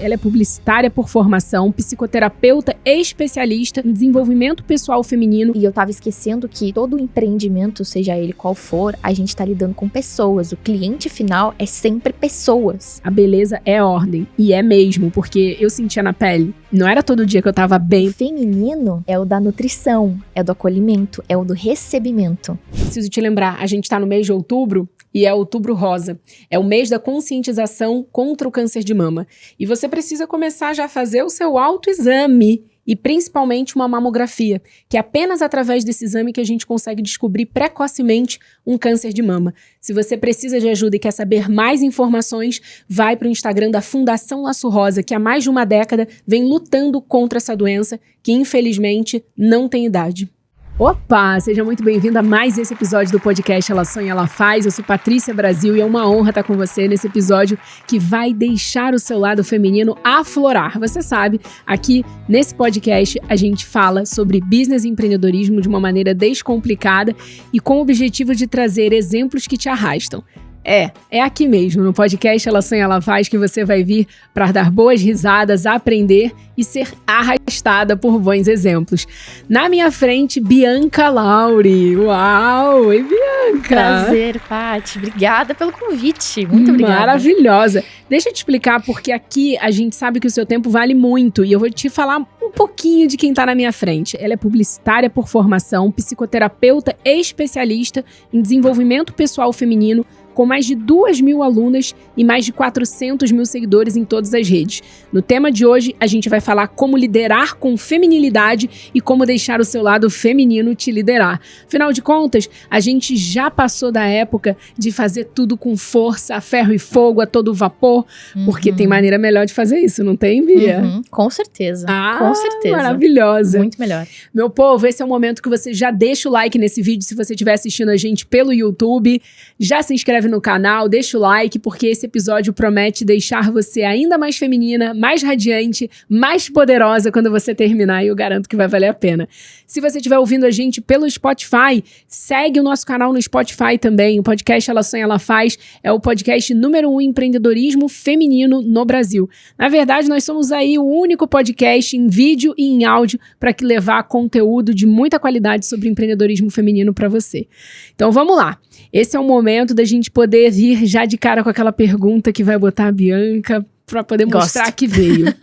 Ela é publicitária por formação, psicoterapeuta e especialista em desenvolvimento pessoal feminino. E eu tava esquecendo que todo empreendimento, seja ele qual for, a gente tá lidando com pessoas. O cliente final é sempre pessoas. A beleza é ordem. E é mesmo, porque eu sentia na pele. Não era todo dia que eu tava bem. O feminino é o da nutrição, é o do acolhimento, é o do recebimento. Preciso te lembrar, a gente tá no mês de outubro e é Outubro Rosa. É o mês da conscientização contra o câncer de mama. E você precisa começar já a fazer o seu autoexame e principalmente uma mamografia, que é apenas através desse exame que a gente consegue descobrir precocemente um câncer de mama. Se você precisa de ajuda e quer saber mais informações, vai para o Instagram da Fundação Laço Rosa, que há mais de uma década vem lutando contra essa doença, que infelizmente não tem idade. Opa, seja muito bem-vinda a mais esse episódio do podcast Ela Sonha, Ela Faz. Eu sou Patrícia Brasil e é uma honra estar com você nesse episódio que vai deixar o seu lado feminino aflorar. Você sabe, aqui nesse podcast a gente fala sobre business e empreendedorismo de uma maneira descomplicada e com o objetivo de trazer exemplos que te arrastam. É aqui mesmo, no podcast Ela Sonha, Ela Faz, que você vai vir para dar boas risadas, aprender e ser arrastada por bons exemplos. Na minha frente, Bianca Lauri. Uau! Oi, Bianca! Prazer, Paty. Obrigada pelo convite. Muito obrigada. Maravilhosa. Deixa eu te explicar, porque aqui a gente sabe que o seu tempo vale muito e eu vou te falar um pouquinho de quem está na minha frente. Ela é publicitária por formação, psicoterapeuta e especialista em desenvolvimento pessoal feminino, com mais de 2.000 alunas e mais de 400 mil seguidores em todas as redes. No tema de hoje, a gente vai falar como liderar com feminilidade e como deixar o seu lado feminino te liderar. Afinal de contas, a gente já passou da época de fazer tudo com força, a ferro e fogo, a todo vapor, porque tem maneira melhor de fazer isso, não tem, Bia? Com certeza, com certeza. Maravilhosa. Muito melhor. Meu povo, esse é o momento que você já deixa o like nesse vídeo se você estiver assistindo a gente pelo YouTube, já se inscreve no canal, deixa o like, porque esse episódio promete deixar você ainda mais feminina, mais radiante, mais poderosa quando você terminar, e eu garanto que vai valer a pena. Se você estiver ouvindo a gente pelo Spotify, segue o nosso canal no Spotify também. O podcast Ela Sonha, Ela Faz é o podcast número 1 em empreendedorismo feminino no Brasil. Na verdade, nós somos aí o único podcast em vídeo e em áudio para que levar conteúdo de muita qualidade sobre empreendedorismo feminino para você. Então vamos lá. Esse é o momento da gente poder vir já de cara com aquela pergunta que vai botar a Bianca para poder mostrar que veio.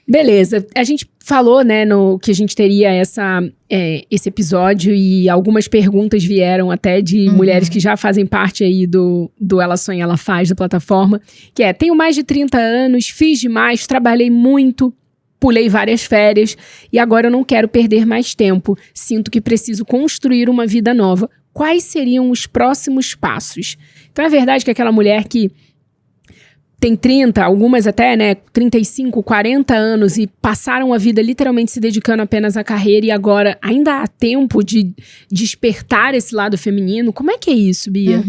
Beleza, a gente falou, né, que a gente teria esse episódio e algumas perguntas vieram até de mulheres que já fazem parte aí do Ela Sonha, Ela Faz, da plataforma, que tenho mais de 30 anos, fiz demais, trabalhei muito, pulei várias férias e agora eu não quero perder mais tempo, sinto que preciso construir uma vida nova. Quais seriam os próximos passos? Então é verdade que aquela mulher que tem 30, algumas até, né, 35, 40 anos e passaram a vida literalmente se dedicando apenas à carreira e agora ainda há tempo de despertar esse lado feminino. Como é que é isso, Bia?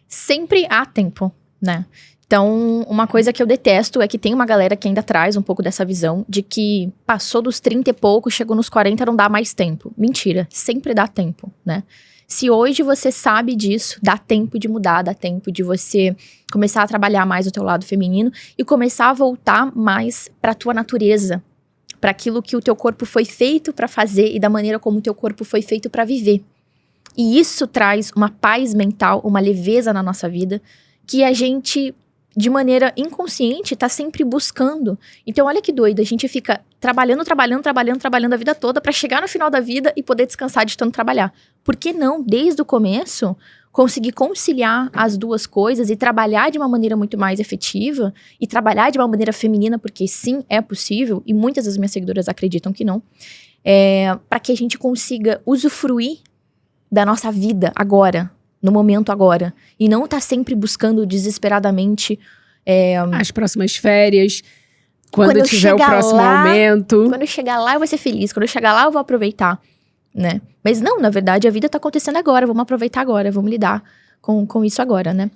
Sempre há tempo, né? Então, uma coisa que eu detesto é que tem uma galera que ainda traz um pouco dessa visão de que passou dos 30 e pouco, chegou nos 40, não dá mais tempo. Mentira, sempre dá tempo, né? Se hoje você sabe disso, dá tempo de mudar, dá tempo de você começar a trabalhar mais o teu lado feminino e começar a voltar mais pra tua natureza, para aquilo que o teu corpo foi feito para fazer e da maneira como o teu corpo foi feito para viver. E isso traz uma paz mental, uma leveza na nossa vida, que a gente, de maneira inconsciente, tá sempre buscando. Então, olha que doido, a gente fica trabalhando a vida toda pra chegar no final da vida e poder descansar de tanto trabalhar. Por que não, desde o começo, conseguir conciliar as duas coisas e trabalhar de uma maneira muito mais efetiva e trabalhar de uma maneira feminina, porque sim, é possível, e muitas das minhas seguidoras acreditam que não, para que a gente consiga usufruir da nossa vida agora, no momento agora, e não tá sempre buscando desesperadamente as próximas férias, quando tiver o próximo aumento. Quando eu chegar lá eu vou ser feliz, quando eu chegar lá eu vou aproveitar, né? Mas não, na verdade a vida tá acontecendo agora, vamos aproveitar agora, vamos lidar com isso agora, né?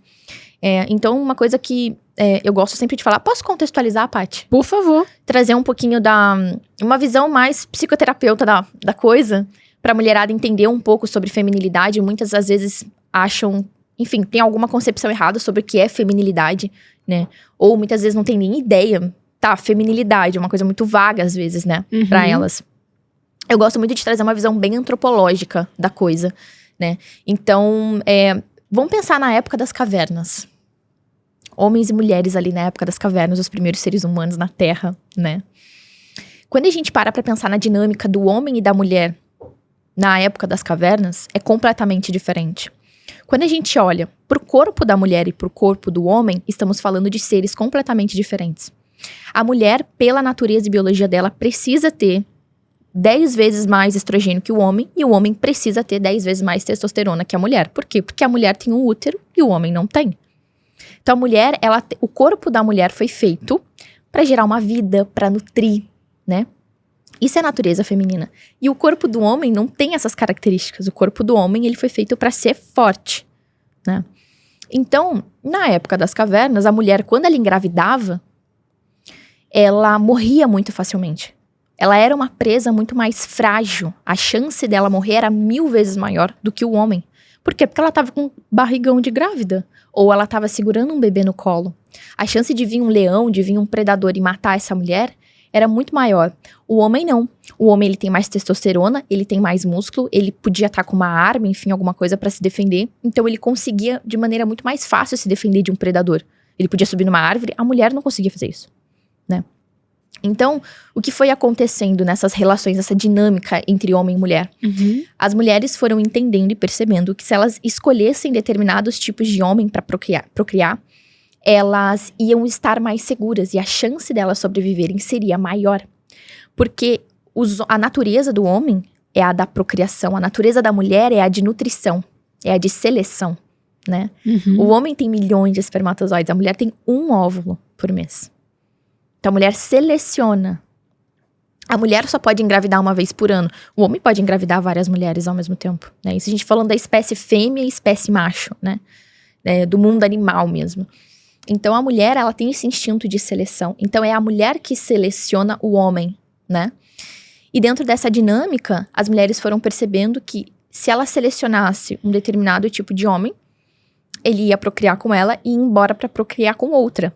Então uma coisa que eu gosto sempre de falar, posso contextualizar, Paty? Por favor. Trazer um pouquinho uma visão mais psicoterapeuta da coisa, pra mulherada entender um pouco sobre feminilidade. Muitas às vezes acham, enfim, tem alguma concepção errada sobre o que é feminilidade. né? Ou muitas vezes não tem nem ideia. Tá, feminilidade é uma coisa muito vaga às vezes, né? Pra elas. Eu gosto muito de trazer uma visão bem antropológica da coisa, né? Então, vamos pensar na época das cavernas. Homens e mulheres ali na época das cavernas, os primeiros seres humanos na Terra, né? Quando a gente para pra pensar na dinâmica do homem e da mulher na época das cavernas, é completamente diferente. Quando a gente olha pro corpo da mulher e pro corpo do homem, estamos falando de seres completamente diferentes. A mulher, pela natureza e biologia dela, precisa ter 10 vezes mais estrogênio que o homem, e o homem precisa ter 10 vezes mais testosterona que a mulher. Por quê? Porque a mulher tem um útero e o homem não tem. Então a mulher, o corpo da mulher foi feito para gerar uma vida, para nutrir, né? Isso é natureza feminina. E o corpo do homem não tem essas características. O corpo do homem, ele foi feito para ser forte, né? Então, na época das cavernas, a mulher, quando ela engravidava, ela morria muito facilmente. Ela era uma presa muito mais frágil. A chance dela morrer era 1000 vezes maior do que o homem. Por quê? Porque ela estava com barrigão de grávida. Ou ela estava segurando um bebê no colo. A chance de vir um leão, de vir um predador e matar essa mulher era muito maior. O homem não. O homem, ele tem mais testosterona, ele tem mais músculo, ele podia estar com uma arma, enfim, alguma coisa para se defender. Então ele conseguia de maneira muito mais fácil se defender de um predador. Ele podia subir numa árvore, a mulher não conseguia fazer isso, né? Então, o que foi acontecendo nessas relações, essa dinâmica entre homem e mulher? As mulheres foram entendendo e percebendo que se elas escolhessem determinados tipos de homem para procriar, elas iam estar mais seguras e a chance delas sobreviverem seria maior. Porque a natureza do homem é a da procriação, a natureza da mulher é a de nutrição, é a de seleção, né? O homem tem milhões de espermatozoides, a mulher tem um óvulo por mês. Então a mulher seleciona. A mulher só pode engravidar uma vez por ano. O homem pode engravidar várias mulheres ao mesmo tempo, né? Isso a gente falando da espécie fêmea e espécie macho, né? Do mundo animal mesmo. Então a mulher, ela tem esse instinto de seleção. Então é a mulher que seleciona o homem, né? E dentro dessa dinâmica, as mulheres foram percebendo que se ela selecionasse um determinado tipo de homem, ele ia procriar com ela e ir embora para procriar com outra.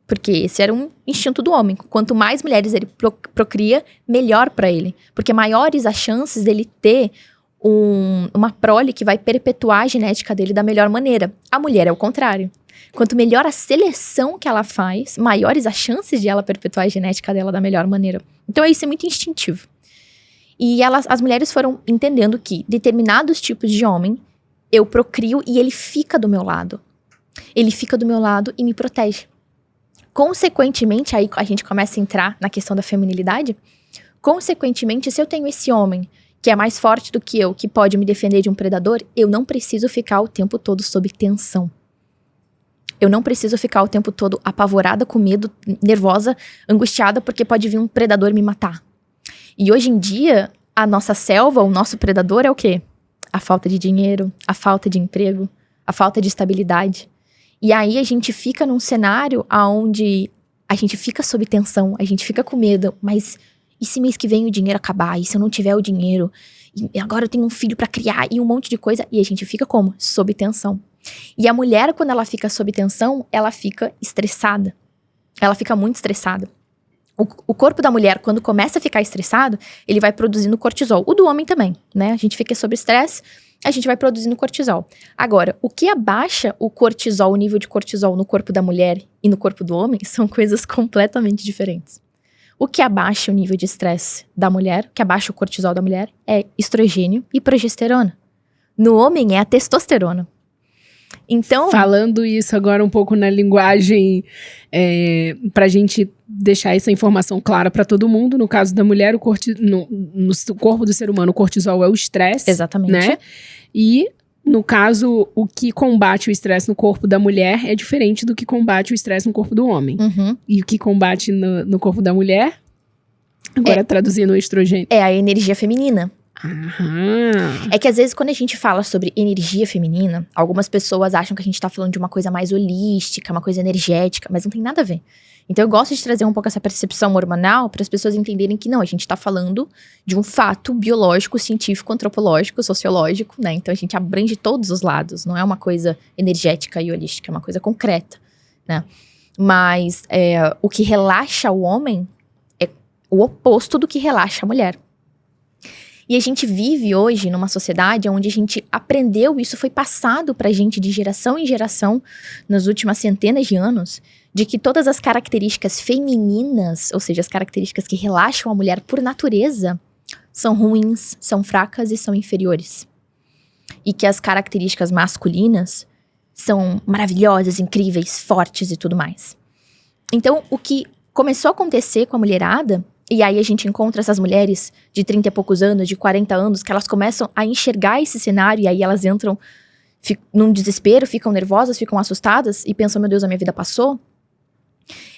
Porque esse era um instinto do homem. Quanto mais mulheres ele procria, melhor para ele. Porque maiores as chances dele ter uma prole que vai perpetuar a genética dele da melhor maneira. A mulher é o contrário. Quanto melhor a seleção que ela faz, maiores as chances de ela perpetuar a genética dela da melhor maneira. Então isso é muito instintivo. E as mulheres foram entendendo que determinados tipos de homem, eu procrio e ele fica do meu lado. Ele fica do meu lado e me protege. Consequentemente, aí a gente começa a entrar na questão da feminilidade. Consequentemente, se eu tenho esse homem que é mais forte do que eu, que pode me defender de um predador, eu não preciso ficar o tempo todo sob tensão. Eu não preciso ficar o tempo todo apavorada, com medo, nervosa, angustiada, porque pode vir um predador me matar. E hoje em dia, a nossa selva, o nosso predador é o quê? A falta de dinheiro, a falta de emprego, a falta de estabilidade. E aí a gente fica num cenário onde a gente fica sob tensão, a gente fica com medo, mas e se mês que vem o dinheiro acabar? E se eu não tiver o dinheiro? E agora eu tenho um filho pra criar e um monte de coisa. E a gente fica como? Sob tensão. E a mulher, quando ela fica sob tensão, ela fica estressada. Ela fica muito estressada. O corpo da mulher, quando começa a ficar estressado, ele vai produzindo cortisol. O do homem também, né? A gente fica sob estresse, a gente vai produzindo cortisol. Agora, o que abaixa o cortisol, o nível de cortisol no corpo da mulher e no corpo do homem, são coisas completamente diferentes. O que abaixa o nível de estresse da mulher, o que abaixa o cortisol da mulher, é estrogênio e progesterona. No homem, é a testosterona. Então, falando isso agora um pouco na linguagem, pra gente deixar essa informação clara pra todo mundo, no caso da mulher, no corpo do ser humano, o cortisol é o estresse. Exatamente. Né? E, no caso, o que combate o estresse no corpo da mulher é diferente do que combate o estresse no corpo do homem. E o que combate no corpo da mulher, agora traduzindo o estrogênio, é a energia feminina. Aham. É que às vezes quando a gente fala sobre energia feminina, algumas pessoas acham que a gente tá falando de uma coisa mais holística, uma coisa energética, mas não tem nada a ver. Então eu gosto de trazer um pouco essa percepção hormonal para as pessoas entenderem que não, a gente tá falando de um fato biológico, científico, antropológico, sociológico, né? Então a gente abrange todos os lados, não é uma coisa energética e holística, é uma coisa concreta, né? Mas o que relaxa o homem é o oposto do que relaxa a mulher. E a gente vive hoje numa sociedade onde a gente aprendeu, isso foi passado pra gente de geração em geração, nas últimas centenas de anos, de que todas as características femininas, ou seja, as características que relaxam a mulher por natureza, são ruins, são fracas e são inferiores. E que as características masculinas são maravilhosas, incríveis, fortes e tudo mais. Então, o que começou a acontecer com a mulherada, e aí a gente encontra essas mulheres de 30 e poucos anos, de 40 anos, que elas começam a enxergar esse cenário, e aí elas entram num desespero, ficam nervosas, ficam assustadas, e pensam, meu Deus, a minha vida passou.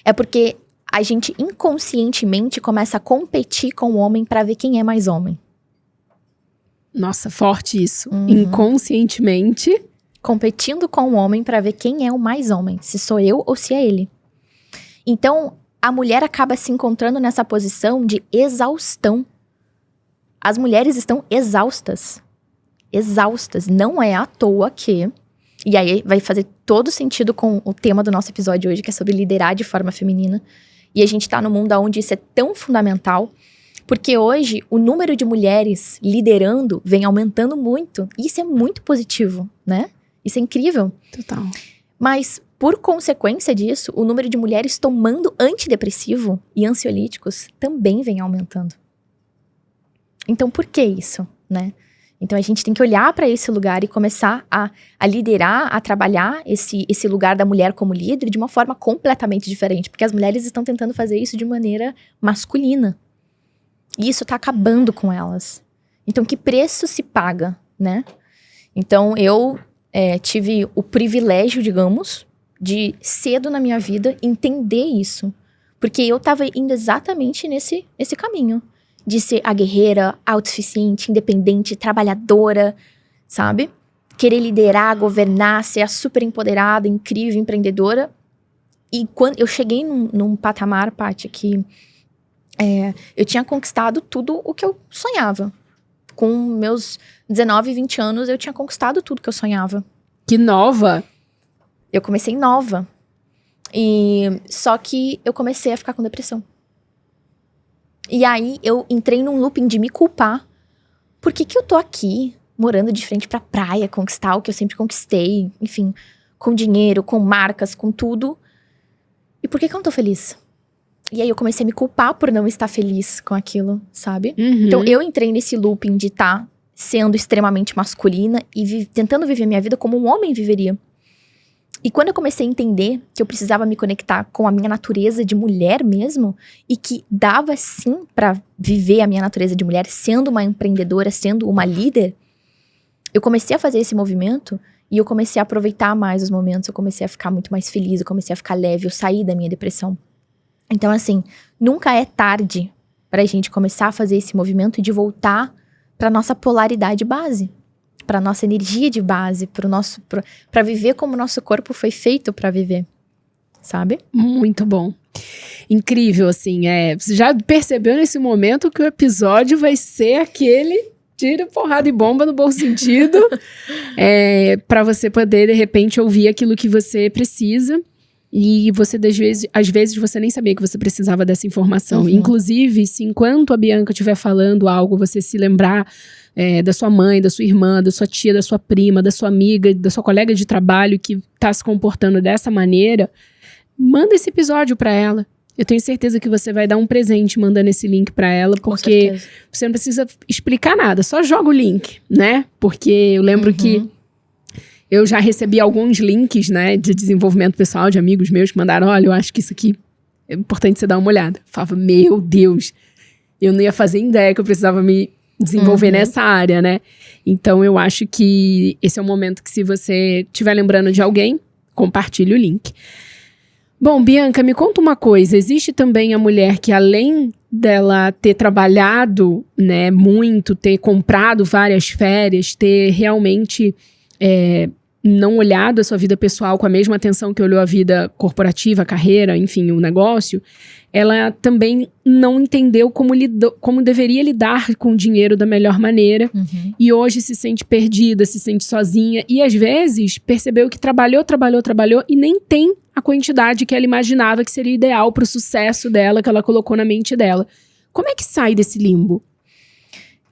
É porque a gente inconscientemente começa a competir com o homem pra ver quem é mais homem. Nossa, forte isso. Inconscientemente. Competindo com o homem pra ver quem é o mais homem. Se sou eu ou se é ele. Então, a mulher acaba se encontrando nessa posição de exaustão. As mulheres estão exaustas. Exaustas. Não é à toa que... E aí vai fazer todo sentido com o tema do nosso episódio hoje, que é sobre liderar de forma feminina. E a gente tá num mundo onde isso é tão fundamental... Porque hoje, o número de mulheres liderando vem aumentando muito. E isso é muito positivo, né? Isso é incrível. Total. Mas, por consequência disso, o número de mulheres tomando antidepressivo e ansiolíticos também vem aumentando. Então, por que isso, né? Então, a gente tem que olhar para esse lugar e começar a liderar, a trabalhar esse lugar da mulher como líder de uma forma completamente diferente. Porque as mulheres estão tentando fazer isso de maneira masculina. E isso tá acabando com elas. Então, que preço se paga, né? Então, eu tive o privilégio, digamos, de cedo na minha vida entender isso. Porque eu tava indo exatamente nesse caminho. De ser a guerreira, autossuficiente, independente, trabalhadora, sabe? Querer liderar, governar, ser a super empoderada, incrível, empreendedora. E quando eu cheguei num patamar, Paty, que... eu tinha conquistado tudo o que eu sonhava. Com meus 19, 20 anos, eu tinha conquistado tudo que eu sonhava. Que nova! Eu comecei nova. Só que eu comecei a ficar com depressão. E aí, eu entrei num looping de me culpar. Por que eu tô aqui, morando de frente pra praia, conquistar o que eu sempre conquistei, enfim, com dinheiro, com marcas, com tudo. E por que eu não tô feliz? E aí eu comecei a me culpar por não estar feliz com aquilo, sabe? Então eu entrei nesse looping de estar sendo extremamente masculina e tentando viver minha vida como um homem viveria. E quando eu comecei a entender que eu precisava me conectar com a minha natureza de mulher mesmo, e que dava sim pra viver a minha natureza de mulher sendo uma empreendedora, sendo uma líder, eu comecei a fazer esse movimento e eu comecei a aproveitar mais os momentos, eu comecei a ficar muito mais feliz, eu comecei a ficar leve, eu saí da minha depressão. Então, assim, nunca é tarde pra gente começar a fazer esse movimento e de voltar pra nossa polaridade base, pra nossa energia de base, pra viver como o nosso corpo foi feito pra viver, sabe? Muito bom. Incrível, assim, você já percebeu nesse momento que o episódio vai ser aquele tiro, porrada e bomba no bom sentido, pra você poder, de repente, ouvir aquilo que você precisa. E você, às vezes, você nem sabia que você precisava dessa informação. Inclusive, se enquanto a Bianca estiver falando algo, você se lembrar da sua mãe, da sua irmã, da sua tia, da sua prima, da sua amiga, da sua colega de trabalho que tá se comportando dessa maneira, manda esse episódio pra ela. Eu tenho certeza que você vai dar um presente mandando esse link pra ela, porque você não precisa explicar nada, só joga o link, né? Porque eu lembro que eu já recebi alguns links, né, de desenvolvimento pessoal, de amigos meus que mandaram, olha, eu acho que isso aqui é importante você dar uma olhada. Eu falava, meu Deus, eu não ia fazer ideia que eu precisava me desenvolver nessa área, né? Então, eu acho que esse é o momento que, se você estiver lembrando de alguém, compartilhe o link. Bom, Bianca, me conta uma coisa. Existe também a mulher que, além dela ter trabalhado, né, muito, ter comprado várias férias, ter realmente não olhado a sua vida pessoal com a mesma atenção que olhou a vida corporativa, a carreira, enfim, o negócio, ela também não entendeu como deveria lidar com o dinheiro da melhor maneira. E hoje se sente perdida, se sente sozinha. E às vezes percebeu que trabalhou e nem tem a quantidade que ela imaginava que seria ideal para o sucesso dela, que ela colocou na mente dela. Como é que sai desse limbo?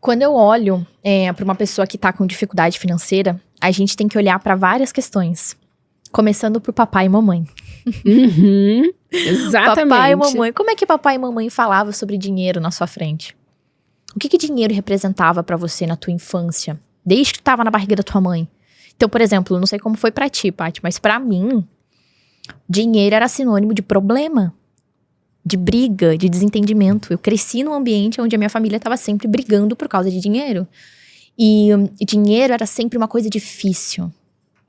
Quando eu olho para uma pessoa que está com dificuldade financeira, a gente tem que olhar para várias questões. Começando por papai e mamãe. Exatamente. Papai e mamãe. Como é que papai e mamãe falavam sobre dinheiro na sua frente? O que dinheiro representava para você na tua infância? Desde que tu tava na barriga da tua mãe. Então, por exemplo, não sei como foi pra ti, Paty, mas pra mim, dinheiro era sinônimo de problema, de briga, de desentendimento. Eu cresci num ambiente onde a minha família tava sempre brigando por causa de dinheiro. E dinheiro era sempre uma coisa difícil,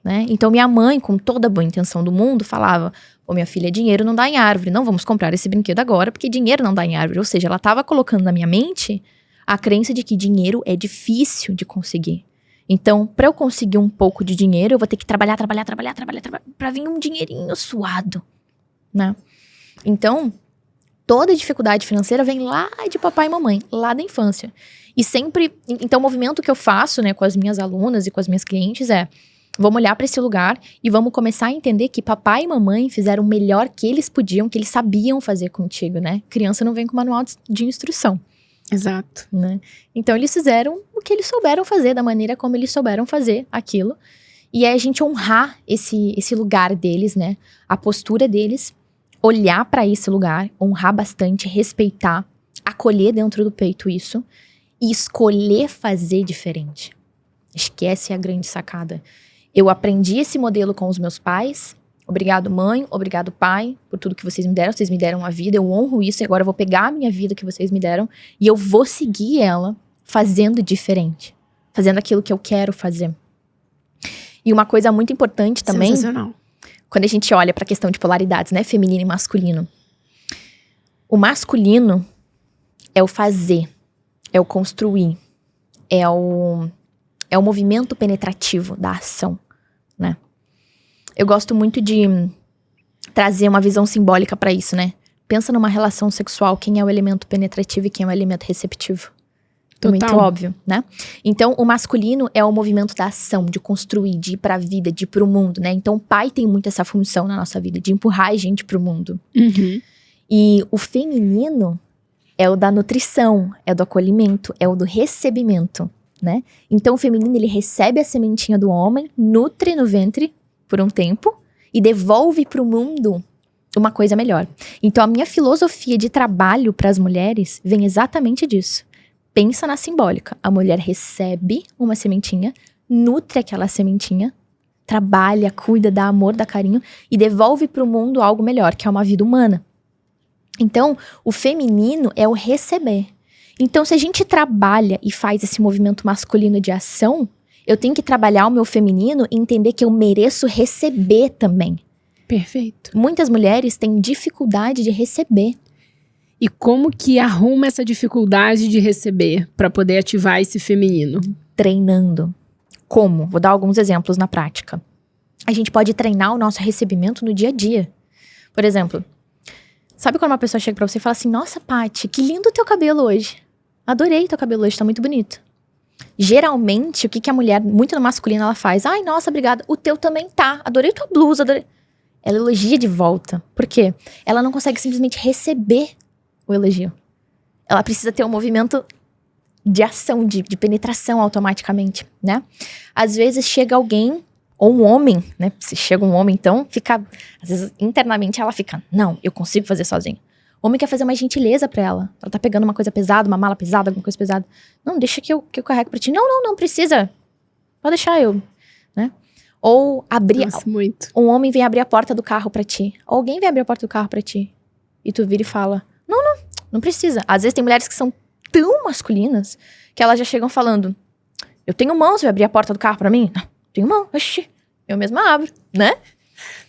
né? Então minha mãe, com toda a boa intenção do mundo, falava: "Ô, minha filha, dinheiro não dá em árvore, não vamos comprar esse brinquedo agora, porque dinheiro não dá em árvore." Ou seja, ela estava colocando na minha mente a crença de que dinheiro é difícil de conseguir. Então, para eu conseguir um pouco de dinheiro, eu vou ter que trabalhar para vir um dinheirinho suado, né? Então, toda dificuldade financeira vem lá de papai e mamãe, lá da infância. E sempre, então o movimento que eu faço, né, com as minhas alunas e com as minhas clientes é: vamos olhar para esse lugar e vamos começar a entender que papai e mamãe fizeram o melhor que eles podiam, que eles sabiam fazer contigo, né? Criança não vem com manual de instrução. Exato. Né? Então eles fizeram o que eles souberam fazer, da maneira como eles souberam fazer aquilo. E é a gente honrar esse lugar deles, né? A postura deles, olhar para esse lugar, honrar bastante, respeitar, acolher dentro do peito isso e escolher fazer diferente. Esquece a grande sacada. Eu aprendi esse modelo com os meus pais. Obrigado, mãe. Obrigado, pai, por tudo que vocês me deram. Vocês me deram a vida, eu honro isso. E agora eu vou pegar a minha vida que vocês me deram e eu vou seguir ela fazendo diferente. Fazendo aquilo que eu quero fazer. E uma coisa muito importante também, sensacional, quando a gente olha para a questão de polaridades, né? Feminino e masculino. O masculino é o fazer, é o construir, é o movimento penetrativo da ação, né? Eu gosto muito de trazer uma visão simbólica para isso, né? Pensa numa relação sexual, quem é o elemento penetrativo e quem é o elemento receptivo. Total. Muito óbvio, né? Então, o masculino é o movimento da ação, de construir, de ir pra vida, de ir pro mundo, né? Então, o pai tem muito essa função na nossa vida, de empurrar a gente pro mundo. E o feminino é o da nutrição, é o do acolhimento, é o do recebimento, né? Então, o feminino, ele recebe a sementinha do homem, nutre no ventre por um tempo e devolve pro mundo uma coisa melhor. Então, a minha filosofia de trabalho para as mulheres vem exatamente disso. Pensa na simbólica. A mulher recebe uma sementinha, nutre aquela sementinha, trabalha, cuida, dá amor, dá carinho e devolve pro mundo algo melhor, que é uma vida humana. Então, o feminino é o receber. Então, se a gente trabalha e faz esse movimento masculino de ação, eu tenho que trabalhar o meu feminino e entender que eu mereço receber também. Perfeito. Muitas mulheres têm dificuldade de receber. E como que arruma essa dificuldade de receber para poder ativar esse feminino? Treinando. Como? Vou dar alguns exemplos na prática. A gente pode treinar o nosso recebimento no dia a dia. Por exemplo, sabe quando uma pessoa chega pra você e fala assim: "Nossa, Paty, que lindo o teu cabelo hoje. Adorei teu cabelo hoje, tá muito bonito." Geralmente, o que a mulher, muito no masculino, ela faz? "Ai, nossa, obrigada. O teu também tá. Adorei tua blusa, adorei." Ela elogia de volta. Por quê? Ela não consegue simplesmente receber o elogio. Ela precisa ter um movimento de ação, de penetração automaticamente, né? Às vezes chega alguém, ou um homem, né? Se chega um homem, então, fica... Às vezes, internamente, ela fica: "Não, eu consigo fazer sozinho." O homem quer fazer uma gentileza pra ela. Ela tá pegando uma coisa pesada, uma mala pesada, alguma coisa pesada. "Não, deixa que eu carrego pra ti." Não precisa. Pode deixar eu, né? Ou abrir... Nossa, muito. Um homem vem abrir a porta do carro pra ti. Ou alguém vem abrir a porta do carro pra ti. E tu vira e fala: Não precisa. Às vezes tem mulheres que são tão masculinas que elas já chegam falando: "Eu tenho mão, você vai abrir a porta do carro pra mim?" "Não, tenho mão, oxi, eu mesma abro," né?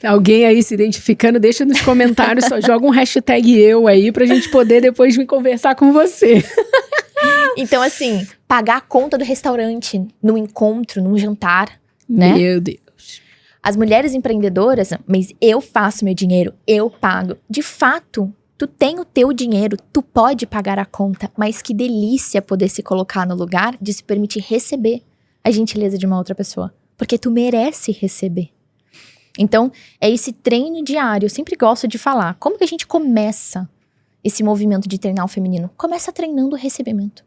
Alguém aí se identificando, deixa nos comentários, só joga um hashtag eu aí pra gente poder depois vir conversar com você. Então, assim, pagar a conta do restaurante num encontro, num jantar, né? Meu Deus. As mulheres empreendedoras, mas eu faço meu dinheiro, eu pago. De fato, tu tem o teu dinheiro, tu pode pagar a conta, mas que delícia poder se colocar no lugar de se permitir receber a gentileza de uma outra pessoa. Porque tu merece receber. Então, é esse treino diário. Eu sempre gosto de falar. Como que a gente começa esse movimento de treinar o feminino? Começa treinando o recebimento.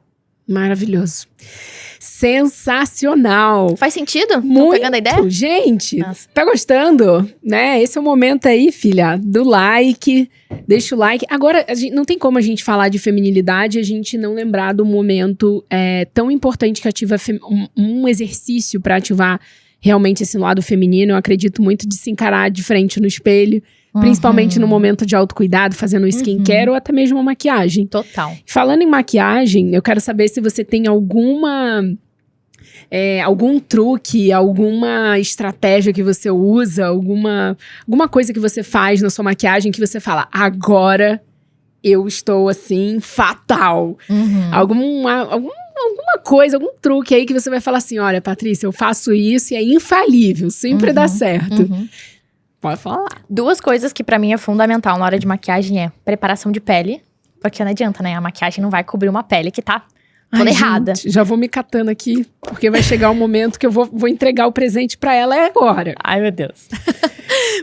Maravilhoso. Sensacional. Faz sentido? Muito. Tô pegando a ideia? Gente, Nossa. tá gostando? Né? Esse é o momento aí, filha, do like. Deixa o like. Agora, não tem como a gente falar de feminilidade e a gente não lembrar do momento tão importante que ativa um exercício para ativar realmente esse lado feminino. Eu acredito muito de se encarar de frente no espelho. Principalmente no momento de autocuidado, fazendo skincare ou até mesmo maquiagem. Total. Falando em maquiagem, eu quero saber se você tem algum truque, alguma estratégia que você usa, alguma coisa que você faz na sua maquiagem que você fala, agora eu estou assim, fatal. Alguma coisa, algum truque aí que você vai falar assim, olha, Patrícia, eu faço isso e é infalível, sempre dá certo. Pode falar. 2 coisas que pra mim é fundamental na hora de maquiagem é preparação de pele. Porque não adianta, né? A maquiagem não vai cobrir uma pele que tá toda errada. Gente, já vou me catando aqui, porque vai chegar um momento que eu vou entregar o presente pra ela agora. Ai, meu Deus.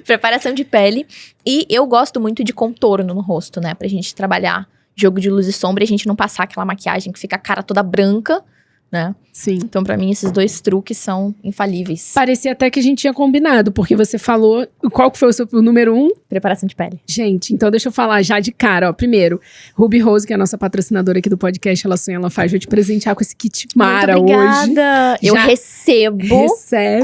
Preparação de pele. E eu gosto muito de contorno no rosto, né? Pra gente trabalhar jogo de luz e sombra e a gente não passar aquela maquiagem que fica a cara toda branca, né? Sim. Então, pra mim, esses 2 truques são infalíveis. Parecia até que a gente tinha combinado, porque você falou... Qual que foi o seu número 1? Preparação de pele. Gente, então deixa eu falar já de cara, ó. Primeiro, Ruby Rose, que é a nossa patrocinadora aqui do podcast, Ela Sonha, Ela Faz. Vou te presentear com esse kit mara muito hoje. obrigada. Eu recebo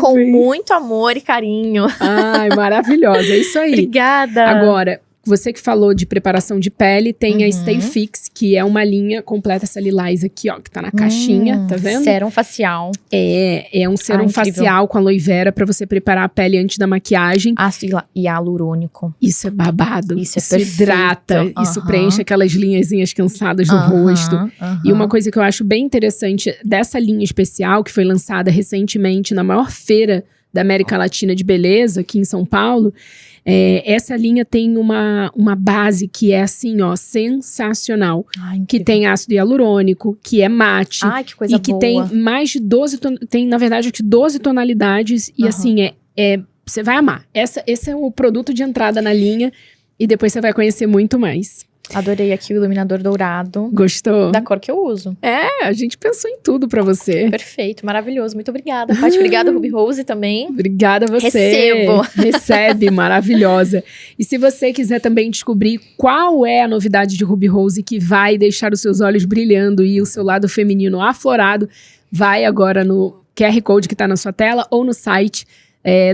com muito amor e carinho. Ai, maravilhosa. É isso aí. Obrigada. Agora... Você que falou de preparação de pele, tem a Stay Fix, que é uma linha completa, essa lilás aqui, ó, que tá na caixinha, tá vendo? Sérum facial. É um sérum facial com aloe vera pra você preparar a pele antes da maquiagem. Ácido hialurônico. Isso é babado. Isso é perfeito. Hidrata, isso preenche aquelas linhazinhas cansadas no rosto. E uma coisa que eu acho bem interessante dessa linha especial, que foi lançada recentemente na maior feira da América Latina de beleza, aqui em São Paulo, essa linha tem uma base que é assim, ó, sensacional. Ai, que tem ácido hialurônico, que é mate. Ai, que coisa boa. E que tem mais de 12, tem na verdade aqui 12 tonalidades. E assim, você vai amar. Esse é o produto de entrada na linha e depois você vai conhecer muito mais. Adorei aqui o iluminador dourado. Gostou? Da cor que eu uso. A gente pensou em tudo pra você. Perfeito, maravilhoso. Muito obrigada, Paty. Obrigada, Ruby Rose, também. Obrigada a você. Recebo. Recebe, maravilhosa. E se você quiser também descobrir qual é a novidade de Ruby Rose que vai deixar os seus olhos brilhando e o seu lado feminino aflorado, vai agora no QR Code que tá na sua tela ou no site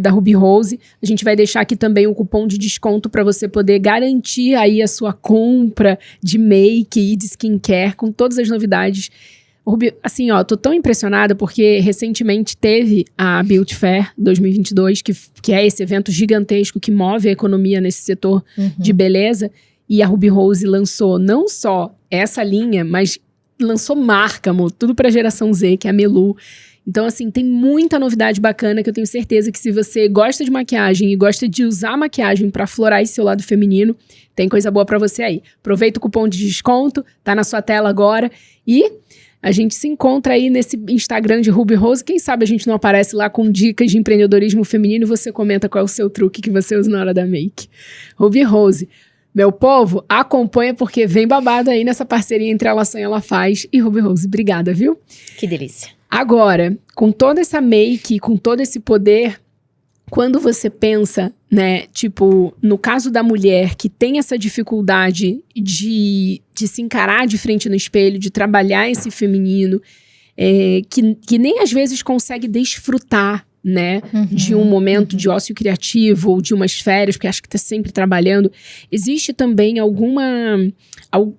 da Ruby Rose. A gente vai deixar aqui também um cupom de desconto para você poder garantir aí a sua compra de make e de skincare com todas as novidades. Ruby, assim, ó, tô tão impressionada porque recentemente teve a Beauty Fair 2022, que é esse evento gigantesco que move a economia nesse setor de beleza, e a Ruby Rose lançou não só essa linha, mas lançou marca, amor, tudo pra geração Z, que é a Melu. Então, assim, tem muita novidade bacana que eu tenho certeza que se você gosta de maquiagem e gosta de usar maquiagem pra aflorar esse seu lado feminino, tem coisa boa pra você aí. Aproveita o cupom de desconto, tá na sua tela agora. E a gente se encontra aí nesse Instagram de Ruby Rose. Quem sabe a gente não aparece lá com dicas de empreendedorismo feminino e você comenta qual é o seu truque que você usa na hora da make. Ruby Rose. Meu povo, acompanha porque vem babado aí nessa parceria entre Ela Sonha, Ela Faz e Ruby Rose. Obrigada, viu? Que delícia. Agora, com toda essa make, com todo esse poder, quando você pensa, né, tipo, no caso da mulher que tem essa dificuldade de se encarar de frente no espelho, de trabalhar esse feminino, que nem às vezes consegue desfrutar, né, de um momento de ócio criativo ou de umas férias, porque acho que tá sempre trabalhando. Existe também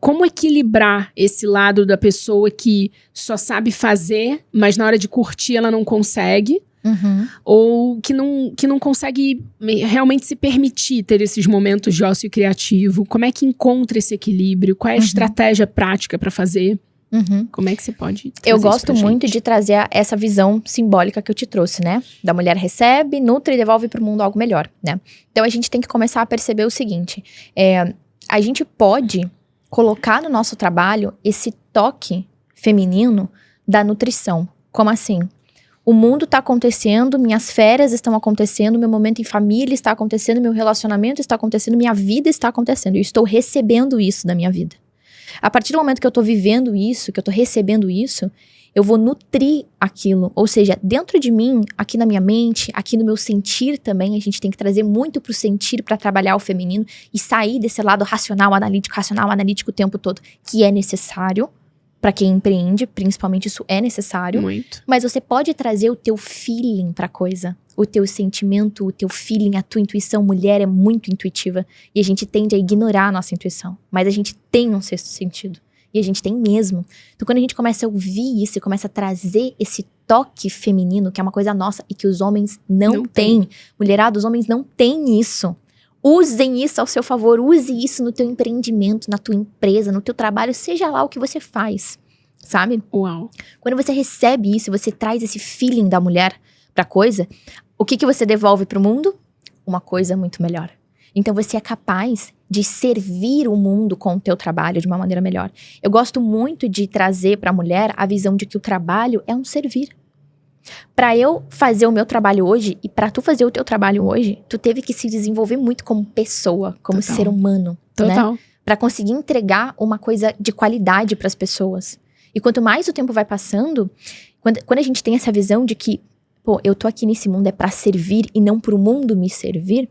como equilibrar esse lado da pessoa que só sabe fazer, mas na hora de curtir ela não consegue, ou que não consegue realmente se permitir ter esses momentos de ócio criativo. Como é que encontra esse equilíbrio? Qual é a estratégia prática para fazer? Como é que você pode trazer Eu isso gosto pra muito gente? de trazer essa visão simbólica que eu te trouxe, né? Da mulher recebe, nutre e devolve pro mundo algo melhor, né? Então a gente tem que começar a perceber o seguinte: a gente pode colocar no nosso trabalho esse toque feminino da nutrição. Como assim? O mundo tá acontecendo, minhas férias estão acontecendo, meu momento em família está acontecendo, meu relacionamento está acontecendo, minha vida está acontecendo. Eu estou recebendo isso da minha vida. A partir do momento que eu tô vivendo isso, que eu tô recebendo isso, eu vou nutrir aquilo. Ou seja, dentro de mim, aqui na minha mente, aqui no meu sentir também, a gente tem que trazer muito pro sentir para trabalhar o feminino e sair desse lado racional, analítico o tempo todo, que é necessário para quem empreende, principalmente isso é necessário. Muito. Mas você pode trazer o teu feeling pra coisa. O teu sentimento, o teu feeling, a tua intuição. Mulher é muito intuitiva. E a gente tende a ignorar a nossa intuição. Mas a gente tem um sexto sentido. E a gente tem mesmo. Então quando a gente começa a ouvir isso e começa a trazer esse toque feminino, que é uma coisa nossa e que os homens não têm. Mulherada, os homens não têm isso. Usem isso ao seu favor, use isso no teu empreendimento, na tua empresa, no teu trabalho, seja lá o que você faz, sabe? Uau. Quando você recebe isso, você traz esse feeling da mulher pra coisa, o que você devolve pro mundo? Uma coisa muito melhor. Então você é capaz de servir o mundo com o teu trabalho de uma maneira melhor. Eu gosto muito de trazer pra mulher a visão de que o trabalho é um servir. Pra eu fazer o meu trabalho hoje e pra tu fazer o teu trabalho hoje, tu teve que se desenvolver muito como pessoa, como Total. ser humano, Total. né? Pra conseguir entregar uma coisa de qualidade pras pessoas. E quanto mais o tempo vai passando, quando a gente tem essa visão de que, pô, eu tô aqui nesse mundo é pra servir e não pro mundo me servir,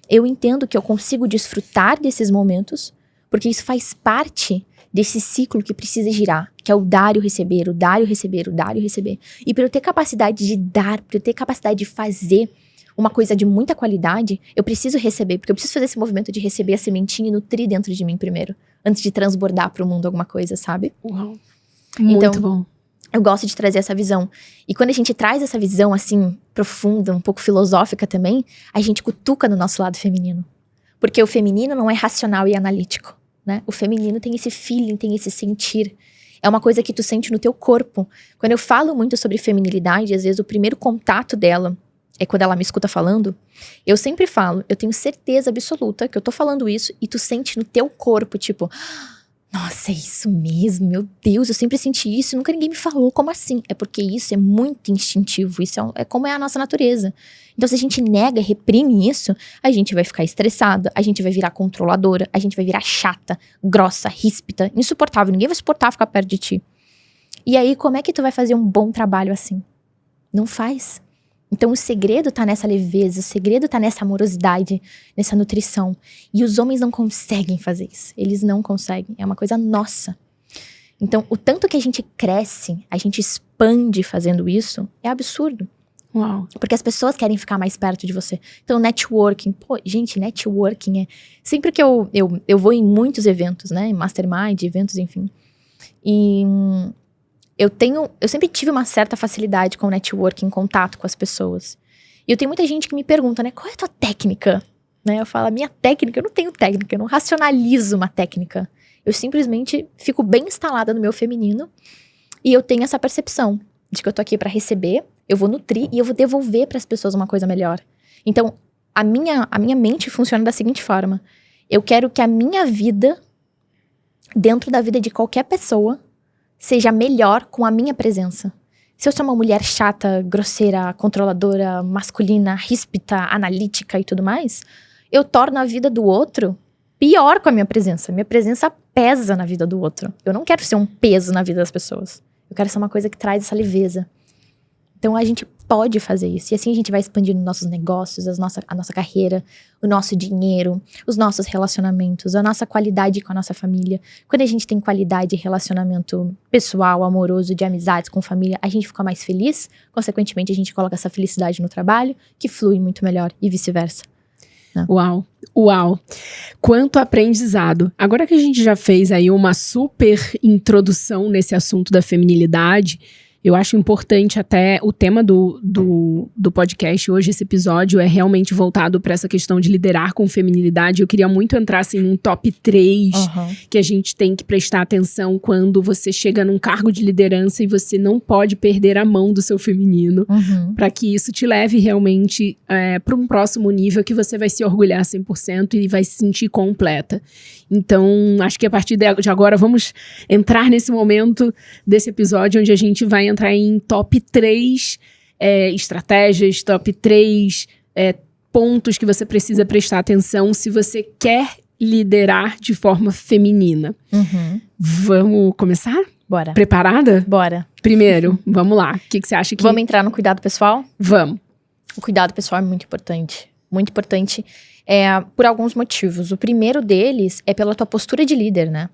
eu entendo que eu consigo desfrutar desses momentos, porque isso faz parte desse ciclo que precisa girar, que é o dar e o receber, o dar e o receber, o dar e o receber. E para eu ter capacidade de dar, para eu ter capacidade de fazer uma coisa de muita qualidade, eu preciso receber, porque eu preciso fazer esse movimento de receber a sementinha e nutrir dentro de mim primeiro, antes de transbordar pro mundo alguma coisa, sabe? Uau. Muito Então, bom. Eu gosto de trazer essa visão. E quando a gente traz essa visão, assim, profunda, um pouco filosófica também, a gente cutuca no nosso lado feminino. Porque o feminino não é racional e analítico, né? O feminino tem esse feeling, tem esse sentir. É uma coisa que tu sente no teu corpo. Quando eu falo muito sobre feminilidade, às vezes o primeiro contato dela é quando ela me escuta falando. Eu sempre falo, eu tenho certeza absoluta que eu tô falando isso e tu sente no teu corpo, tipo... Nossa, é isso mesmo, meu Deus, eu sempre senti isso, nunca ninguém me falou, como assim? É porque isso é muito instintivo, isso é como é a nossa natureza. Então se a gente nega, reprime isso, a gente vai ficar estressada, a gente vai virar controladora, a gente vai virar chata, grossa, ríspida, insuportável, ninguém vai suportar ficar perto de ti. E aí, como é que tu vai fazer um bom trabalho assim? Não faz. Então o segredo tá nessa leveza, o segredo tá nessa amorosidade, nessa nutrição. E os homens não conseguem fazer isso. Eles não conseguem. É uma coisa nossa. Então o tanto que a gente cresce, a gente expande fazendo isso, é absurdo. Uau. Porque as pessoas querem ficar mais perto de você. Então networking, pô, gente, networking é... Sempre que eu vou em muitos eventos, né, mastermind, eventos, enfim. E... Eu sempre tive uma certa facilidade com o networking, em contato com as pessoas. E eu tenho muita gente que me pergunta, né, qual é a tua técnica? Né, eu falo, a minha técnica, eu não tenho técnica, eu não racionalizo uma técnica. Eu simplesmente fico bem instalada no meu feminino e eu tenho essa percepção de que eu tô aqui pra receber, eu vou nutrir e eu vou devolver pras pessoas uma coisa melhor. Então, a minha mente funciona da seguinte forma. Eu quero que a minha vida, dentro da vida de qualquer pessoa, seja melhor com a minha presença. Se eu sou uma mulher chata, grosseira, controladora, masculina, ríspida, analítica e tudo mais, eu torno a vida do outro pior com a minha presença. Minha presença pesa na vida do outro. Eu não quero ser um peso na vida das pessoas. Eu quero ser uma coisa que traz essa leveza. Então a gente pode fazer isso. E assim a gente vai expandindo nossos negócios, a nossa carreira, o nosso dinheiro, os nossos relacionamentos, a nossa qualidade com a nossa família. Quando a gente tem qualidade de relacionamento pessoal, amoroso, de amizades com família, a gente fica mais feliz. Consequentemente, a gente coloca essa felicidade no trabalho, que flui muito melhor e vice-versa. Uau, uau. Quanto aprendizado. Agora que a gente já fez aí uma super introdução nesse assunto da feminilidade, Eu acho importante até o tema do podcast hoje, esse episódio, é realmente voltado para essa questão de liderar com feminilidade. Eu queria muito entrar assim, num top 3 que a gente tem que prestar atenção quando você chega num cargo de liderança e você não pode perder a mão do seu feminino, para que isso te leve realmente para um próximo nível que você vai se orgulhar 100% e vai se sentir completa. Então, acho que a partir de agora vamos entrar nesse momento desse episódio onde a gente vai entrar em top 3 estratégias, top 3 pontos que você precisa prestar atenção se você quer liderar de forma feminina. Vamos começar? Bora. Preparada? Bora. Primeiro, vamos lá. O que você acha que... Vamos entrar no cuidado pessoal? Vamos. O cuidado pessoal é muito importante. Muito importante por alguns motivos. O primeiro deles é pela tua postura de líder, né?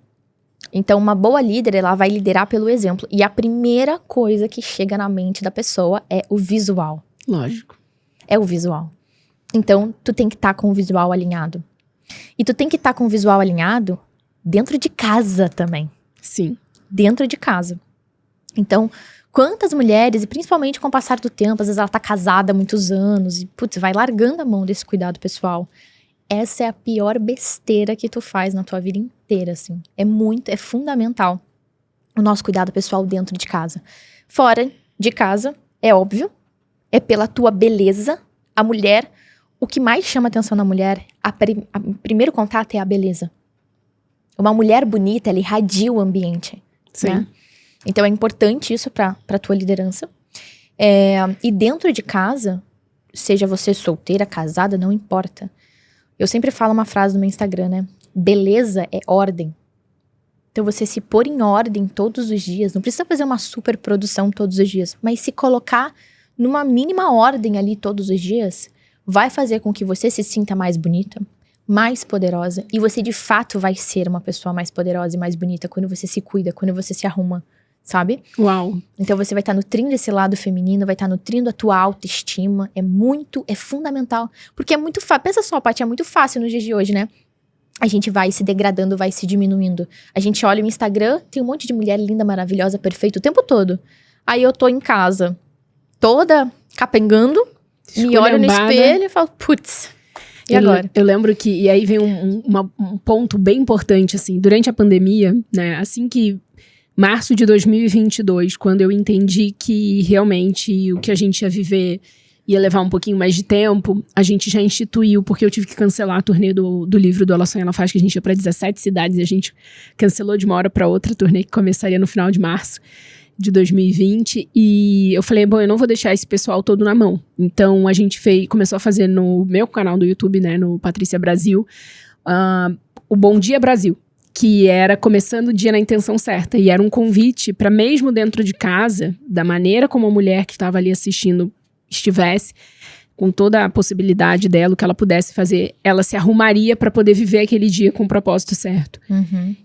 Então, uma boa líder, ela vai liderar pelo exemplo. E a primeira coisa que chega na mente da pessoa é o visual. Lógico. É o visual. Então, tu tem que estar com o visual alinhado. E tu tem que estar com o visual alinhado dentro de casa também. Sim. Dentro de casa. Então, quantas mulheres, e principalmente com o passar do tempo, às vezes ela tá casada há muitos anos e, putz, vai largando a mão desse cuidado pessoal. Essa é a pior besteira que tu faz na tua vida inteira, assim. É fundamental o nosso cuidado pessoal dentro de casa. Fora de casa, é óbvio, é pela tua beleza. A mulher, o que mais chama atenção na mulher, o primeiro contato é a beleza. Uma mulher bonita, ela irradia o ambiente. Sim. Né? Então, é importante isso pra tua liderança. E dentro de casa, seja você solteira, casada, não importa. Eu sempre falo uma frase no meu Instagram, né? Beleza é ordem. Então, você se pôr em ordem todos os dias. Não precisa fazer uma super produção todos os dias. Mas se colocar numa mínima ordem ali todos os dias, vai fazer com que você se sinta mais bonita, mais poderosa. E você, de fato, vai ser uma pessoa mais poderosa e mais bonita quando você se cuida, quando você se arruma. Sabe? Uau. Então você vai estar nutrindo esse lado feminino, vai estar nutrindo a tua autoestima. É fundamental. Porque é muito fácil. Pensa só, Paty, é muito fácil nos dias de hoje, né? A gente vai se degradando, vai se diminuindo. A gente olha o Instagram, tem um monte de mulher linda, maravilhosa, perfeita o tempo todo. Aí eu tô em casa, toda capengando, me olho no espelho e falo, putz, e agora? Eu lembro que, e aí vem um ponto bem importante, assim, durante a pandemia, né? Assim que março de 2022, quando eu entendi que realmente o que a gente ia viver ia levar um pouquinho mais de tempo, a gente já instituiu, porque eu tive que cancelar a turnê do livro do Ela Sonha, Ela Faz, que a gente ia para 17 cidades, e a gente cancelou de uma hora para outra a turnê que começaria no final de março de 2020, e eu falei, bom, eu não vou deixar esse pessoal todo na mão. Então a gente começou a fazer no meu canal do YouTube, né, no Patrícia Brasil, o Bom Dia Brasil, que era começando o dia na intenção certa. E era um convite para, mesmo dentro de casa, da maneira como a mulher que estava ali assistindo estivesse, com toda a possibilidade dela, o que ela pudesse fazer, ela se arrumaria para poder viver aquele dia com o propósito certo.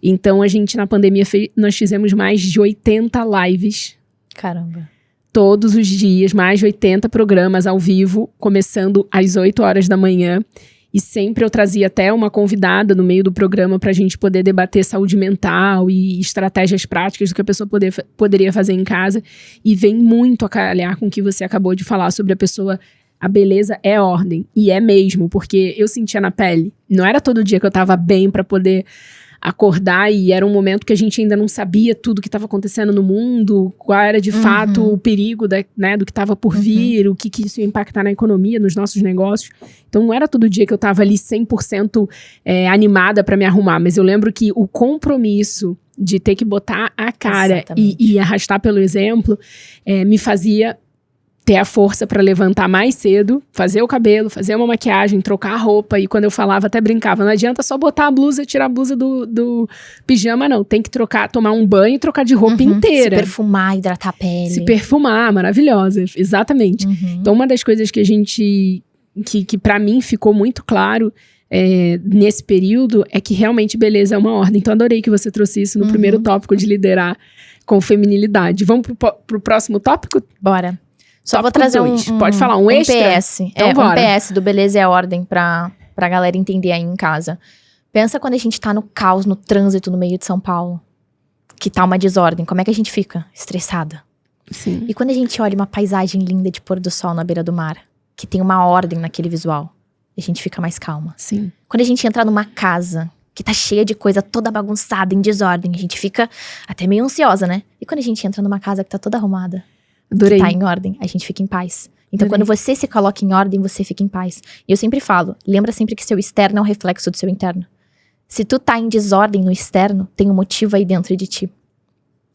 Então, a gente, na pandemia, nós fizemos mais de 80 lives. Caramba. Todos os dias, mais de 80 programas ao vivo, começando às 8 horas da manhã. E sempre eu trazia até uma convidada no meio do programa para a gente poder debater saúde mental e estratégias práticas do que a pessoa poderia fazer em casa. E vem muito a calhar com o que você acabou de falar sobre a pessoa. A beleza é ordem. E é mesmo, porque eu sentia na pele. Não era todo dia que eu estava bem para poder acordar, e era um momento que a gente ainda não sabia tudo que estava acontecendo no mundo, qual era de fato o perigo do que estava por vir, o que isso ia impactar na economia, nos nossos negócios. Então não era todo dia que eu estava ali 100% animada para me arrumar, mas eu lembro que o compromisso de ter que botar a cara e arrastar pelo exemplo me fazia ter a força para levantar mais cedo, fazer o cabelo, fazer uma maquiagem, trocar a roupa. E quando eu falava, até brincava, não adianta só botar a blusa, tirar a blusa do pijama, não. Tem que tomar um banho e trocar de roupa inteira. Se perfumar, hidratar a pele. Se perfumar, maravilhosa, exatamente. Então, uma das coisas que a gente, que para mim ficou muito claro nesse período, é que realmente beleza é uma ordem. Então, adorei que você trouxe isso no primeiro tópico de liderar com feminilidade. Vamos pro próximo tópico? Bora. Só vou trazer pode falar, um extra? PS. Então, um PS do Beleza é a Ordem pra galera entender aí em casa. Pensa quando a gente tá no caos, no trânsito no meio de São Paulo. Que tá uma desordem. Como é que a gente fica? Estressada. Sim. E quando a gente olha uma paisagem linda de pôr do sol na beira do mar, que tem uma ordem naquele visual, a gente fica mais calma. Sim. Quando a gente entra numa casa que tá cheia de coisa toda bagunçada, em desordem, a gente fica até meio ansiosa, né? E quando a gente entra numa casa que tá toda arrumada, Adorei. que tá em ordem, a gente fica em paz. Então, Adorei. quando você se coloca em ordem, você fica em paz. E eu sempre falo, lembra sempre que seu externo é um reflexo do seu interno. Se tu tá em desordem no externo, tem um motivo aí dentro de ti.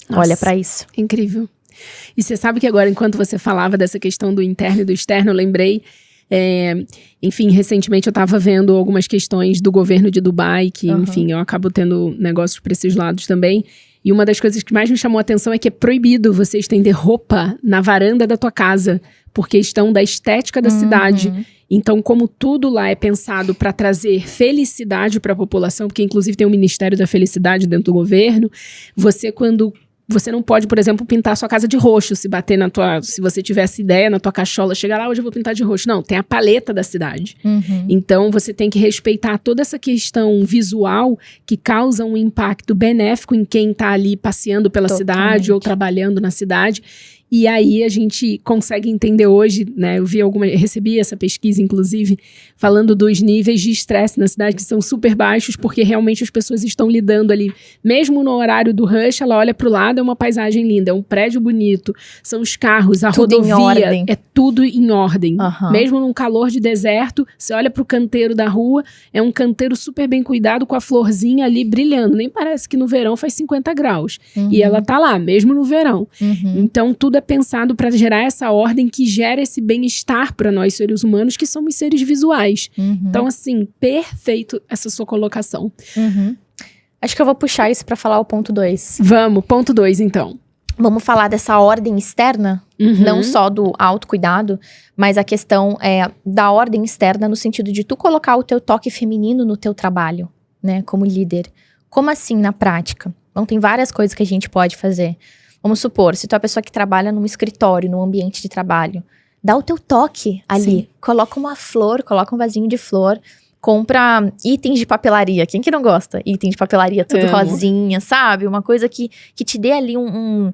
Nossa, Olha pra isso. Incrível. E você sabe que agora, enquanto você falava dessa questão do interno e do externo, eu lembrei, enfim, recentemente eu tava vendo algumas questões do governo de Dubai, que, enfim, eu acabo tendo negócios pra esses lados também. E uma das coisas que mais me chamou a atenção é que é proibido você estender roupa na varanda da tua casa, por questão da estética da cidade. Então, como tudo lá é pensado para trazer felicidade para a população, porque inclusive tem o Ministério da Felicidade dentro do governo, você não pode, por exemplo, pintar a sua casa de roxo, se você tivesse ideia na tua cachola, chegar lá, hoje eu vou pintar de roxo. Não, tem a paleta da cidade. Então, você tem que respeitar toda essa questão visual que causa um impacto benéfico em quem tá ali passeando pela cidade ou trabalhando na cidade. E aí a gente consegue entender hoje, né? Eu recebi essa pesquisa, inclusive, falando dos níveis de estresse na cidade, que são super baixos, porque realmente as pessoas estão lidando ali, mesmo no horário do rush, ela olha pro lado, é uma paisagem linda, é um prédio bonito, são os carros, a Tudo em rodovia, ordem. é tudo em ordem. Mesmo num calor de deserto, você olha pro canteiro da rua, é um canteiro super bem cuidado, com a florzinha ali brilhando, nem parece que no verão faz 50 graus. E ela tá lá, mesmo no verão. Então, tudo é pensado para gerar essa ordem que gera esse bem-estar para nós seres humanos, que somos seres visuais. Então, assim, perfeito essa sua colocação. Acho que eu vou puxar isso para falar o ponto 2. Vamos, ponto 2, então. Vamos falar dessa ordem externa, não só do autocuidado, mas a questão da ordem externa no sentido de tu colocar o teu toque feminino no teu trabalho, né, como líder. Como assim na prática? Então, tem várias coisas que a gente pode fazer. Vamos supor, se tu é uma pessoa que trabalha num escritório, num ambiente de trabalho, dá o teu toque ali. Sim. Coloca uma flor, coloca um vasinho de flor, compra itens de papelaria. Quem que não gosta? Itens de papelaria, tudo rosinha, sabe? Uma coisa que te dê ali um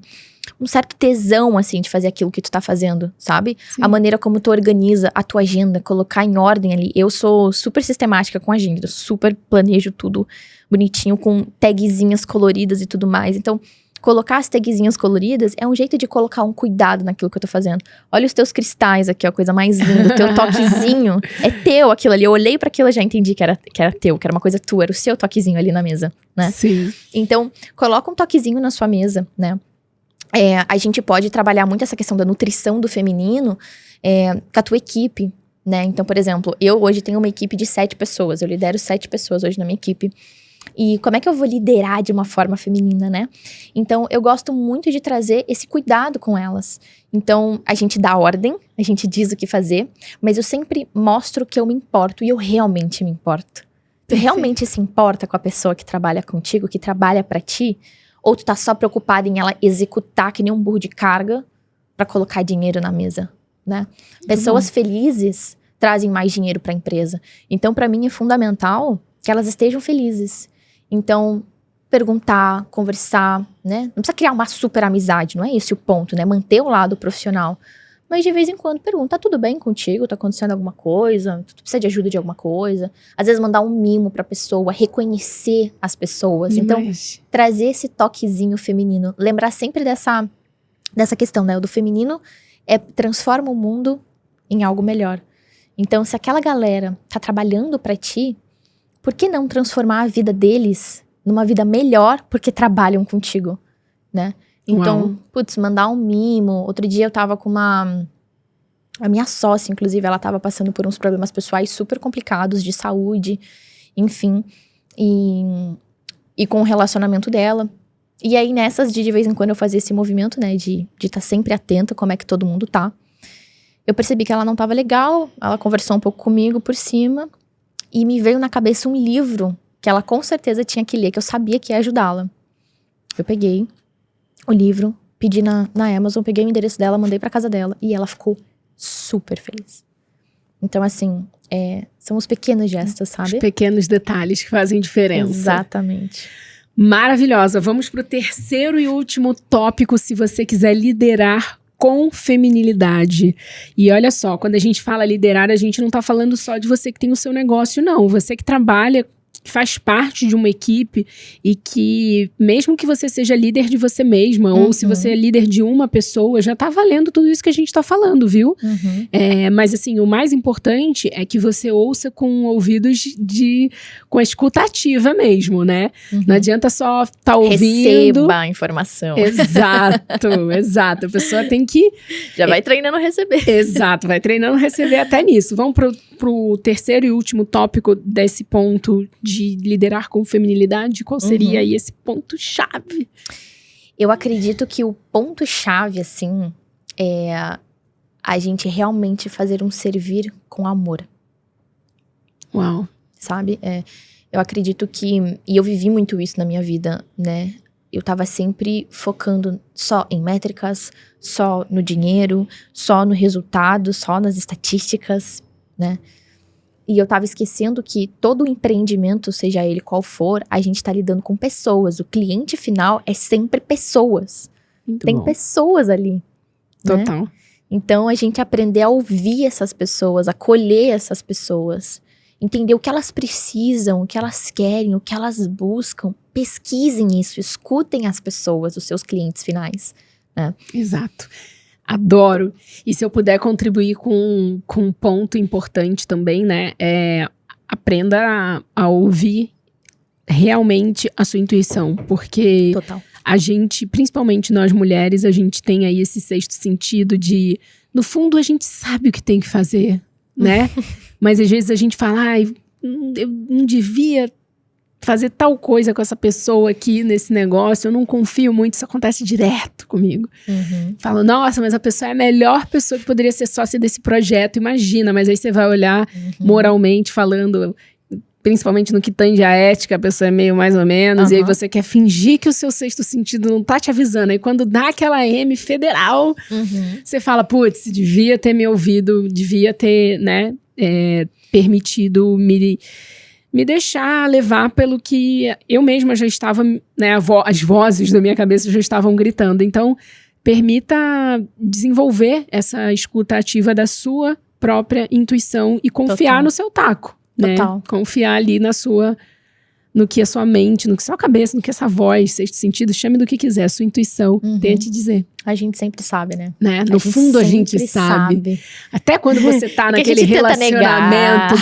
certo tesão, assim, de fazer aquilo que tu tá fazendo, sabe? Sim. A maneira como tu organiza a tua agenda, colocar em ordem ali. Eu sou super sistemática com a agenda, super planejo tudo bonitinho, com tagzinhas coloridas e tudo mais. Então, colocar as tagzinhas coloridas é um jeito de colocar um cuidado naquilo que eu tô fazendo. Olha os teus cristais aqui, ó, a coisa mais linda. O teu toquezinho é teu aquilo ali. Eu olhei pra aquilo e já entendi que era teu, que era uma coisa tua. Era o seu toquezinho ali na mesa, né? Sim. Então, coloca um toquezinho na sua mesa, né? A gente pode trabalhar muito essa questão da nutrição do feminino com a tua equipe, né? Então, por exemplo, eu hoje tenho uma equipe de 7 pessoas. Eu lidero 7 pessoas hoje na minha equipe. E como é que eu vou liderar de uma forma feminina, né? Então, eu gosto muito de trazer esse cuidado com elas. Então, a gente dá ordem, a gente diz o que fazer, mas eu sempre mostro que eu me importo e eu realmente me importo. Tu realmente se importa com a pessoa que trabalha contigo, que trabalha pra ti? Ou tu tá só preocupada em ela executar que nem um burro de carga pra colocar dinheiro na mesa, né? Pessoas felizes trazem mais dinheiro pra empresa. Então, pra mim, é fundamental que elas estejam felizes. Então, perguntar, conversar, né? Não precisa criar uma super amizade, não é esse o ponto, né? Manter o lado profissional. Mas de vez em quando pergunta, tá tudo bem contigo? Tá acontecendo alguma coisa? Tu precisa de ajuda de alguma coisa? Às vezes mandar um mimo pra pessoa, reconhecer as pessoas. Então, trazer esse toquezinho feminino. Lembrar sempre dessa questão, né? O do feminino transforma o mundo em algo melhor. Então, se aquela galera tá trabalhando pra ti, por que não transformar a vida deles numa vida melhor porque trabalham contigo, né? Então, putz, mandar um mimo. Outro dia eu tava com a minha sócia, inclusive, ela tava passando por uns problemas pessoais super complicados de saúde, enfim. E com o relacionamento dela. E aí, nessas de vez em quando eu fazia esse movimento, né? De estar sempre atenta como é que todo mundo tá. Eu percebi que ela não tava legal. Ela conversou um pouco comigo por cima. E me veio na cabeça um livro que ela com certeza tinha que ler, que eu sabia que ia ajudá-la. Eu peguei o livro, pedi na Amazon, peguei o endereço dela, mandei pra casa dela. E ela ficou super feliz. Então, assim, são os pequenos gestos, sabe? Os pequenos detalhes que fazem diferença. Exatamente. Maravilhosa. Vamos pro terceiro e último tópico, se você quiser liderar com feminilidade. E olha só, quando a gente fala liderar, a gente não tá falando só de você que tem o seu negócio, não. Você que trabalha, que faz parte de uma equipe e que, mesmo que você seja líder de você mesma, ou se você é líder de uma pessoa, já tá valendo tudo isso que a gente tá falando, viu? Mas assim, o mais importante é que você ouça com ouvidos com a escuta ativa mesmo, né? Não adianta só tá ouvindo. Receba a informação. Exato. A pessoa tem que... Já vai treinando a receber. Exato, vai treinando a receber até nisso. Vamos pro terceiro e último tópico desse ponto de liderar com feminilidade. Qual seria aí esse ponto-chave? Eu acredito que o ponto-chave, assim, é a gente realmente fazer um servir com amor. Uau. Sabe? Eu acredito que... E eu vivi muito isso na minha vida, né? Eu tava sempre focando só em métricas, só no dinheiro, só no resultado, só nas estatísticas, né? E eu tava esquecendo que todo empreendimento, seja ele qual for, a gente tá lidando com pessoas. O cliente final é sempre pessoas. Tem pessoas ali. Total. Né? Então, a gente aprender a ouvir essas pessoas, acolher essas pessoas. Entender o que elas precisam, o que elas querem, o que elas buscam. Pesquisem isso, escutem as pessoas, os seus clientes finais. Né? Exato. Adoro. E se eu puder contribuir com um ponto importante também, né? Aprenda a ouvir realmente a sua intuição. Porque Total. A gente, principalmente nós mulheres, a gente tem aí esse sexto sentido de... No fundo, a gente sabe o que tem que fazer, né? Mas às vezes a gente fala, eu não devia fazer tal coisa com essa pessoa aqui nesse negócio, eu não confio muito, isso acontece direto comigo. Falo, nossa, mas a pessoa é a melhor pessoa que poderia ser sócia desse projeto, imagina, mas aí você vai olhar moralmente falando, principalmente no que tange a ética, a pessoa é meio mais ou menos, e aí você quer fingir que o seu sexto sentido não tá te avisando, aí quando dá aquela M federal, você fala, putz, devia ter me ouvido, devia ter, né, permitido me deixar levar pelo que eu mesma já estava, né, as vozes da minha cabeça já estavam gritando. Então, permita desenvolver essa escuta ativa da sua própria intuição e confiar no seu taco, né? Confiar ali no que a sua mente, no que a sua cabeça, no que essa voz, sexto sentido, chame do que quiser, a sua intuição tem a te dizer. A gente sempre sabe, né? No fundo a gente sabe. Até quando você tá naquele relacionamento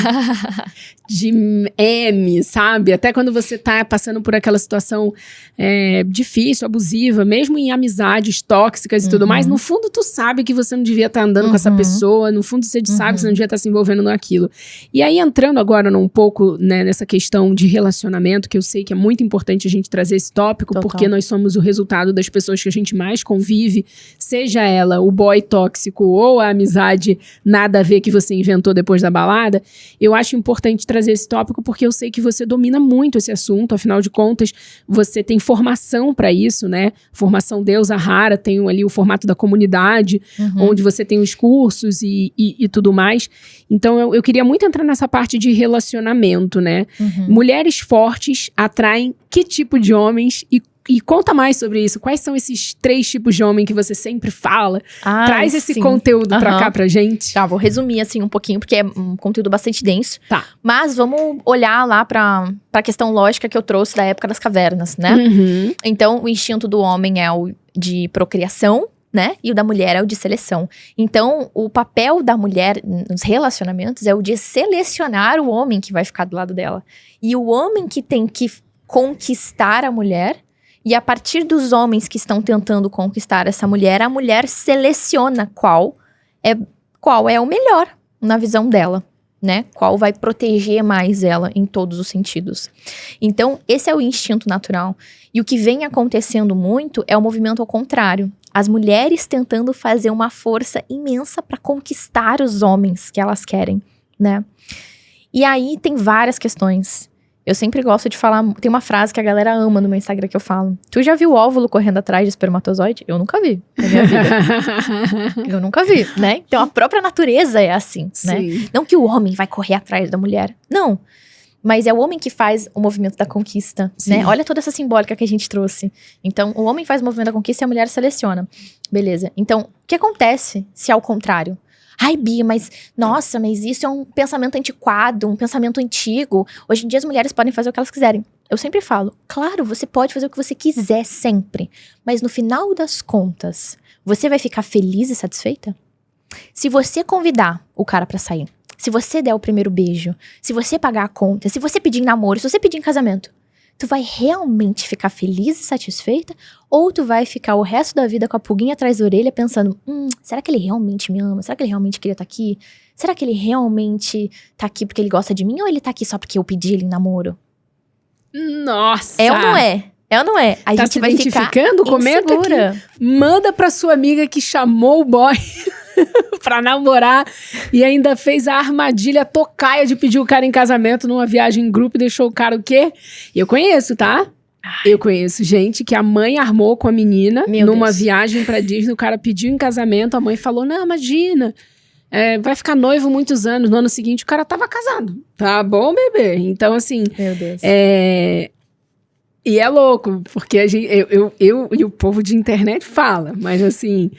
de M, sabe? Até quando você tá passando por aquela situação difícil, abusiva, mesmo em amizades tóxicas e tudo mais, no fundo tu sabe que você não devia estar andando com essa pessoa, no fundo você sabe que você não devia estar se envolvendo naquilo. E aí entrando agora um pouco, né, nessa questão de relacionamento, que eu sei que é muito importante a gente trazer esse tópico, porque nós somos o resultado das pessoas que a gente mais convive, seja ela o boy tóxico ou a amizade nada a ver que você inventou depois da balada, eu acho importante trazer esse tópico porque eu sei que você domina muito esse assunto, afinal de contas, você tem formação para isso, né? Formação Deusa Rara, tem ali o formato da comunidade, onde você tem os cursos e tudo mais. Então, eu queria muito entrar nessa parte de relacionamento, né? Mulheres fortes atraem que tipo de homens e conta mais sobre isso. Quais são esses 3 tipos de homem que você sempre fala? Traz esse conteúdo pra cá pra gente. Tá, vou resumir assim um pouquinho, porque é um conteúdo bastante denso. Tá. Mas vamos olhar lá pra questão lógica que eu trouxe da época das cavernas, né? Então, o instinto do homem é o de procriação, né? E o da mulher é o de seleção. Então, o papel da mulher nos relacionamentos é o de selecionar o homem que vai ficar do lado dela. E o homem que tem que conquistar a mulher... E a partir dos homens que estão tentando conquistar essa mulher, a mulher seleciona qual é o melhor na visão dela, né? Qual vai proteger mais ela em todos os sentidos. Então, esse é o instinto natural. E o que vem acontecendo muito é o movimento ao contrário. As mulheres tentando fazer uma força imensa para conquistar os homens que elas querem, né? E aí tem várias questões. Eu sempre gosto de falar, tem uma frase que a galera ama no meu Instagram que eu falo. Tu já viu o óvulo correndo atrás de espermatozoide? Eu nunca vi na minha vida. Eu nunca vi, né? Então a própria natureza é assim, né? Não que o homem vai correr atrás da mulher. Não. Mas é o homem que faz o movimento da conquista, né? Olha toda essa simbólica que a gente trouxe. Então, o homem faz o movimento da conquista e a mulher seleciona. Beleza. Então, o que acontece se é ao contrário? Ai, Bia, mas isso é um pensamento antiquado, um pensamento antigo. Hoje em dia as mulheres podem fazer o que elas quiserem. Eu sempre falo, claro, você pode fazer o que você quiser sempre. Mas no final das contas, você vai ficar feliz e satisfeita? Se você convidar o cara pra sair, se você der o primeiro beijo, se você pagar a conta, se você pedir em namoro, se você pedir em casamento, tu vai realmente ficar feliz e satisfeita? Ou tu vai ficar o resto da vida com a pulguinha atrás da orelha pensando, será que ele realmente me ama? Será que ele realmente queria estar aqui? Será que ele realmente tá aqui porque ele gosta de mim? Ou ele tá aqui só porque eu pedi ele em namoro? Nossa! É ou não é? É ou não é? A tá gente se vai identificando? ficar Comenta insegura. aqui. Manda pra sua amiga que chamou o boy pra namorar e ainda fez a armadilha tocaia de pedir o cara em casamento numa viagem em grupo e deixou o cara o quê? E eu conheço, tá? Eu conheço gente que a mãe armou com a menina numa viagem pra Disney, o cara pediu em casamento, a mãe falou, não, imagina, vai ficar noivo muitos anos, no ano seguinte o cara tava casado. Tá bom, bebê? Então, assim... Meu Deus. E é louco, porque eu e o povo de internet fala, mas assim...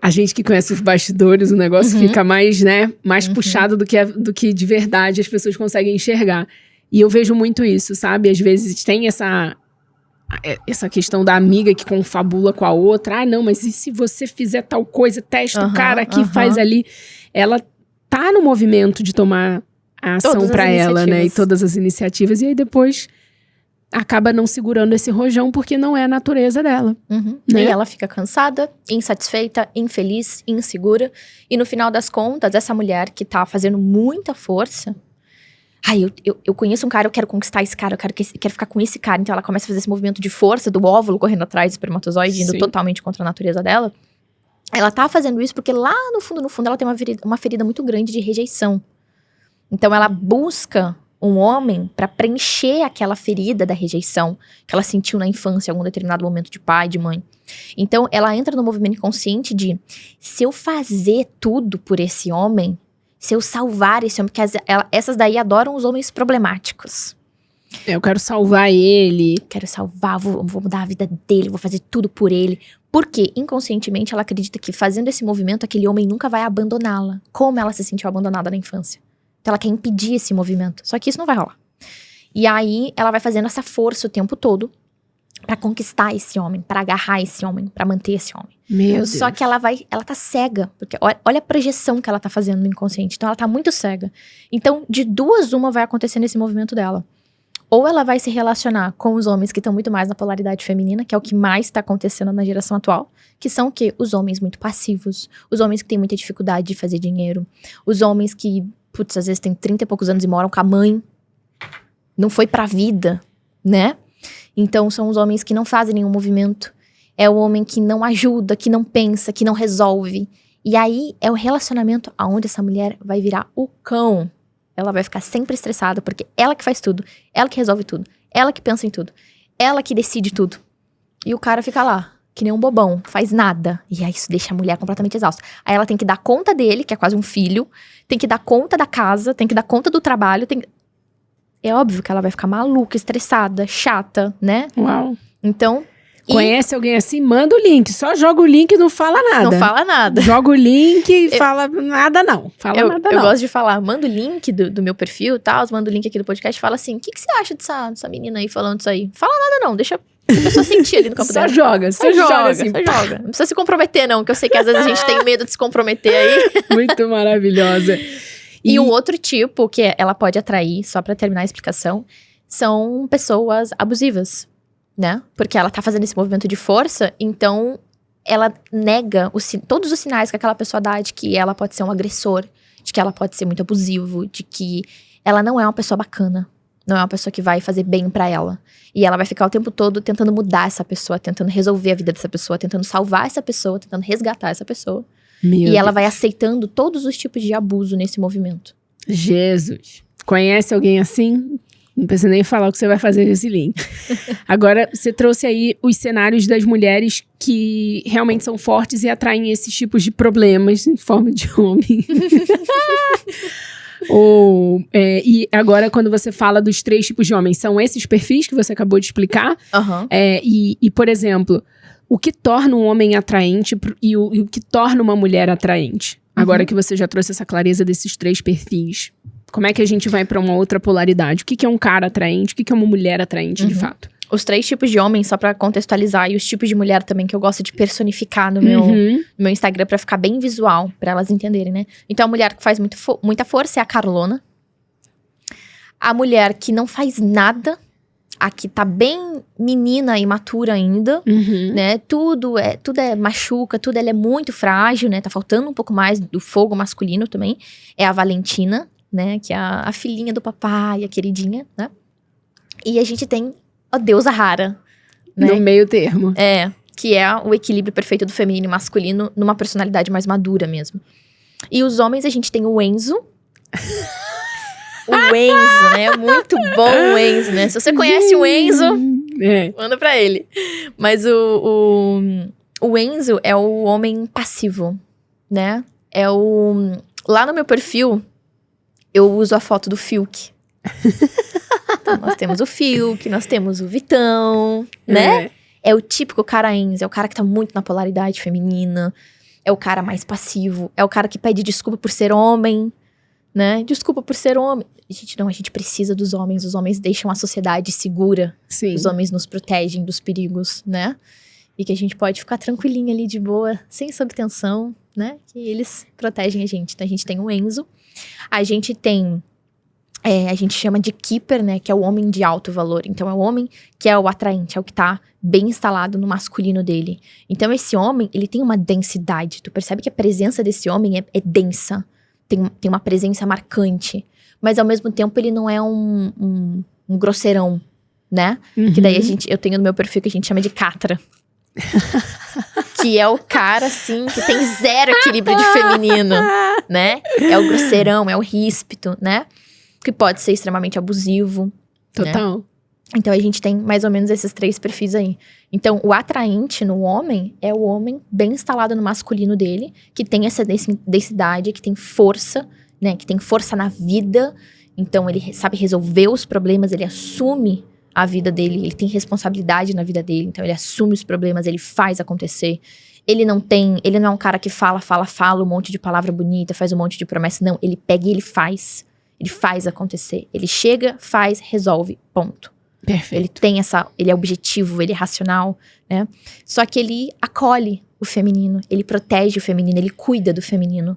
A gente que conhece os bastidores, o negócio fica mais, né, mais puxado do que de verdade as pessoas conseguem enxergar. E eu vejo muito isso, sabe? Às vezes tem essa questão da amiga que confabula com a outra. Ah, não, mas e se você fizer tal coisa, testa o cara aqui, faz ali. Ela tá no movimento de tomar a ação pra ela, né? E todas as iniciativas. E aí depois acaba não segurando esse rojão porque não é a natureza dela. Né? E ela fica cansada, insatisfeita, infeliz, insegura. E no final das contas, essa mulher que tá fazendo muita força... Ai, eu conheço um cara, eu quero conquistar esse cara, eu quero ficar com esse cara. Então ela começa a fazer esse movimento de força do óvulo correndo atrás do espermatozoide, indo totalmente contra a natureza dela. Ela tá fazendo isso porque lá no fundo, ela tem uma ferida muito grande de rejeição. Então ela busca um homem pra preencher aquela ferida da rejeição que ela sentiu na infância, em algum determinado momento de pai, de mãe. Então ela entra no movimento inconsciente de, se eu fazer tudo por esse homem, se eu salvar esse homem, porque essas daí adoram os homens problemáticos. Eu quero salvar ele. Quero salvar, vou mudar a vida dele, vou fazer tudo por ele. Porque, inconscientemente, ela acredita que fazendo esse movimento, aquele homem nunca vai abandoná-la. Como ela se sentiu abandonada na infância. Então ela quer impedir esse movimento. Só que isso não vai rolar. E aí, ela vai fazendo essa força o tempo todo pra conquistar esse homem, pra agarrar esse homem, pra manter esse homem. Meu Deus. Só que ela tá cega, porque olha a projeção que ela tá fazendo no inconsciente. Então ela tá muito cega. Então, de duas, uma vai acontecer nesse movimento dela. Ou ela vai se relacionar com os homens que estão muito mais na polaridade feminina, que é o que mais tá acontecendo na geração atual, que são o quê? Os homens muito passivos, os homens que têm muita dificuldade de fazer dinheiro, os homens que, às vezes têm 30 e poucos anos e moram com a mãe, não foi pra vida, né? Então, são os homens que não fazem nenhum movimento. É o homem que não ajuda, que não pensa, que não resolve. E aí, é o relacionamento aonde essa mulher vai virar o cão. Ela vai ficar sempre estressada, porque ela que faz tudo. Ela que resolve tudo. Ela que pensa em tudo. Ela que decide tudo. E o cara fica lá, que nem um bobão. Faz nada. E aí, isso deixa a mulher completamente exausta. Aí ela tem que dar conta dele, que é quase um filho. Tem que dar conta da casa. Tem que dar conta do trabalho. É óbvio que ela vai ficar maluca, estressada, chata, né? Uau. Então... Conhece alguém assim? Manda o link. Só joga o link e não fala nada. Não fala nada. Joga o link e fala nada não. Eu gosto de falar, manda o link do meu perfil e tal, manda o link aqui do podcast e fala assim, o que você acha dessa menina aí falando isso aí? Fala nada não, deixa a pessoa sentir ali no campo dela. Só joga assim. Só joga. Não precisa se comprometer não, que eu sei que às vezes a gente tem medo de se comprometer aí. Muito maravilhosa. E um outro tipo que ela pode atrair, só pra terminar a explicação, são pessoas abusivas. Né? Porque ela tá fazendo esse movimento de força, então ela nega todos os sinais que aquela pessoa dá de que ela pode ser um agressor, de que ela pode ser muito abusivo, de que ela não é uma pessoa bacana, não é uma pessoa que vai fazer bem pra ela. E ela vai ficar o tempo todo tentando mudar essa pessoa, tentando resolver a vida dessa pessoa, tentando salvar essa pessoa, tentando resgatar essa pessoa. E ela vai aceitando todos os tipos de abuso nesse movimento. Jesus. Conhece alguém assim? Não precisa nem falar o que você vai fazer nesse link. Agora, você trouxe aí os cenários das mulheres que realmente são fortes e atraem esses tipos de problemas em forma de homem. E agora, quando você fala dos 3 tipos de homens, são esses perfis que você acabou de explicar? Aham. Por exemplo, o que torna um homem atraente e o que torna uma mulher atraente? Agora que você já trouxe essa clareza desses 3 perfis, como é que a gente vai pra uma outra polaridade? O que é um cara atraente? O que é uma mulher atraente, de fato? Os 3 tipos de homem, só pra contextualizar, e os tipos de mulher também, que eu gosto de personificar no meu Instagram pra ficar bem visual, pra elas entenderem, né? Então, a mulher que faz muita força é a Carlona. A mulher que não faz nada, a que tá bem menina e imatura ainda, né? Tudo é machuca, ela é muito frágil, né? Tá faltando um pouco mais do fogo masculino também. É a Valentina, né? Que é a filhinha do papai, a queridinha, né? E a gente tem a deusa Hera, né? No meio termo. Que é o equilíbrio perfeito do feminino e masculino numa personalidade mais madura mesmo. E os homens, a gente tem o Enzo. O Enzo, né? Muito bom o Enzo, né? Se você conhece o Enzo, manda pra ele. Mas o Enzo é o homem passivo, né? Lá no meu perfil, eu uso a foto do Fiuk. Então, nós temos o Fiuk, nós temos o Vitão, né? É o típico cara Enzo, é o cara que tá muito na polaridade feminina. É o cara mais passivo, é o cara que pede desculpa por ser homem, né? Desculpa por ser homem. A gente precisa dos homens. Os homens deixam a sociedade segura. Sim. Os homens nos protegem dos perigos, né? E que a gente pode ficar tranquilinha ali de boa, sem sob tensão, né? Que eles protegem a gente. Então, a gente tem o Enzo. A gente tem... a gente chama de keeper, né? Que é o homem de alto valor. Então, é o homem que é o atraente, é o que tá bem instalado no masculino dele. Então, esse homem, ele tem uma densidade. Tu percebe que a presença desse homem é densa. Tem uma presença marcante. Mas, ao mesmo tempo, ele não é um grosseirão, né? Que daí eu tenho no meu perfil que a gente chama de catra. Que é o cara, assim, que tem zero equilíbrio de feminino, né? É o grosseirão, é o ríspido, né? Que pode ser extremamente abusivo. Total. Né? Então, a gente tem mais ou menos esses 3 perfis aí. Então, o atraente no homem é o homem bem instalado no masculino dele, que tem essa densidade, que tem força, né? Que tem força na vida. Então, ele sabe resolver os problemas, ele assume a vida dele, ele tem responsabilidade na vida dele. Então, ele assume os problemas, ele faz acontecer. Ele não é um cara que fala um monte de palavra bonita, faz um monte de promessa. Não, ele pega e ele faz. Ele faz acontecer. Ele chega, faz, resolve. Ponto. Perfeito. Ele é objetivo, ele é racional, né? Só que ele acolhe o feminino, ele protege o feminino, ele cuida do feminino,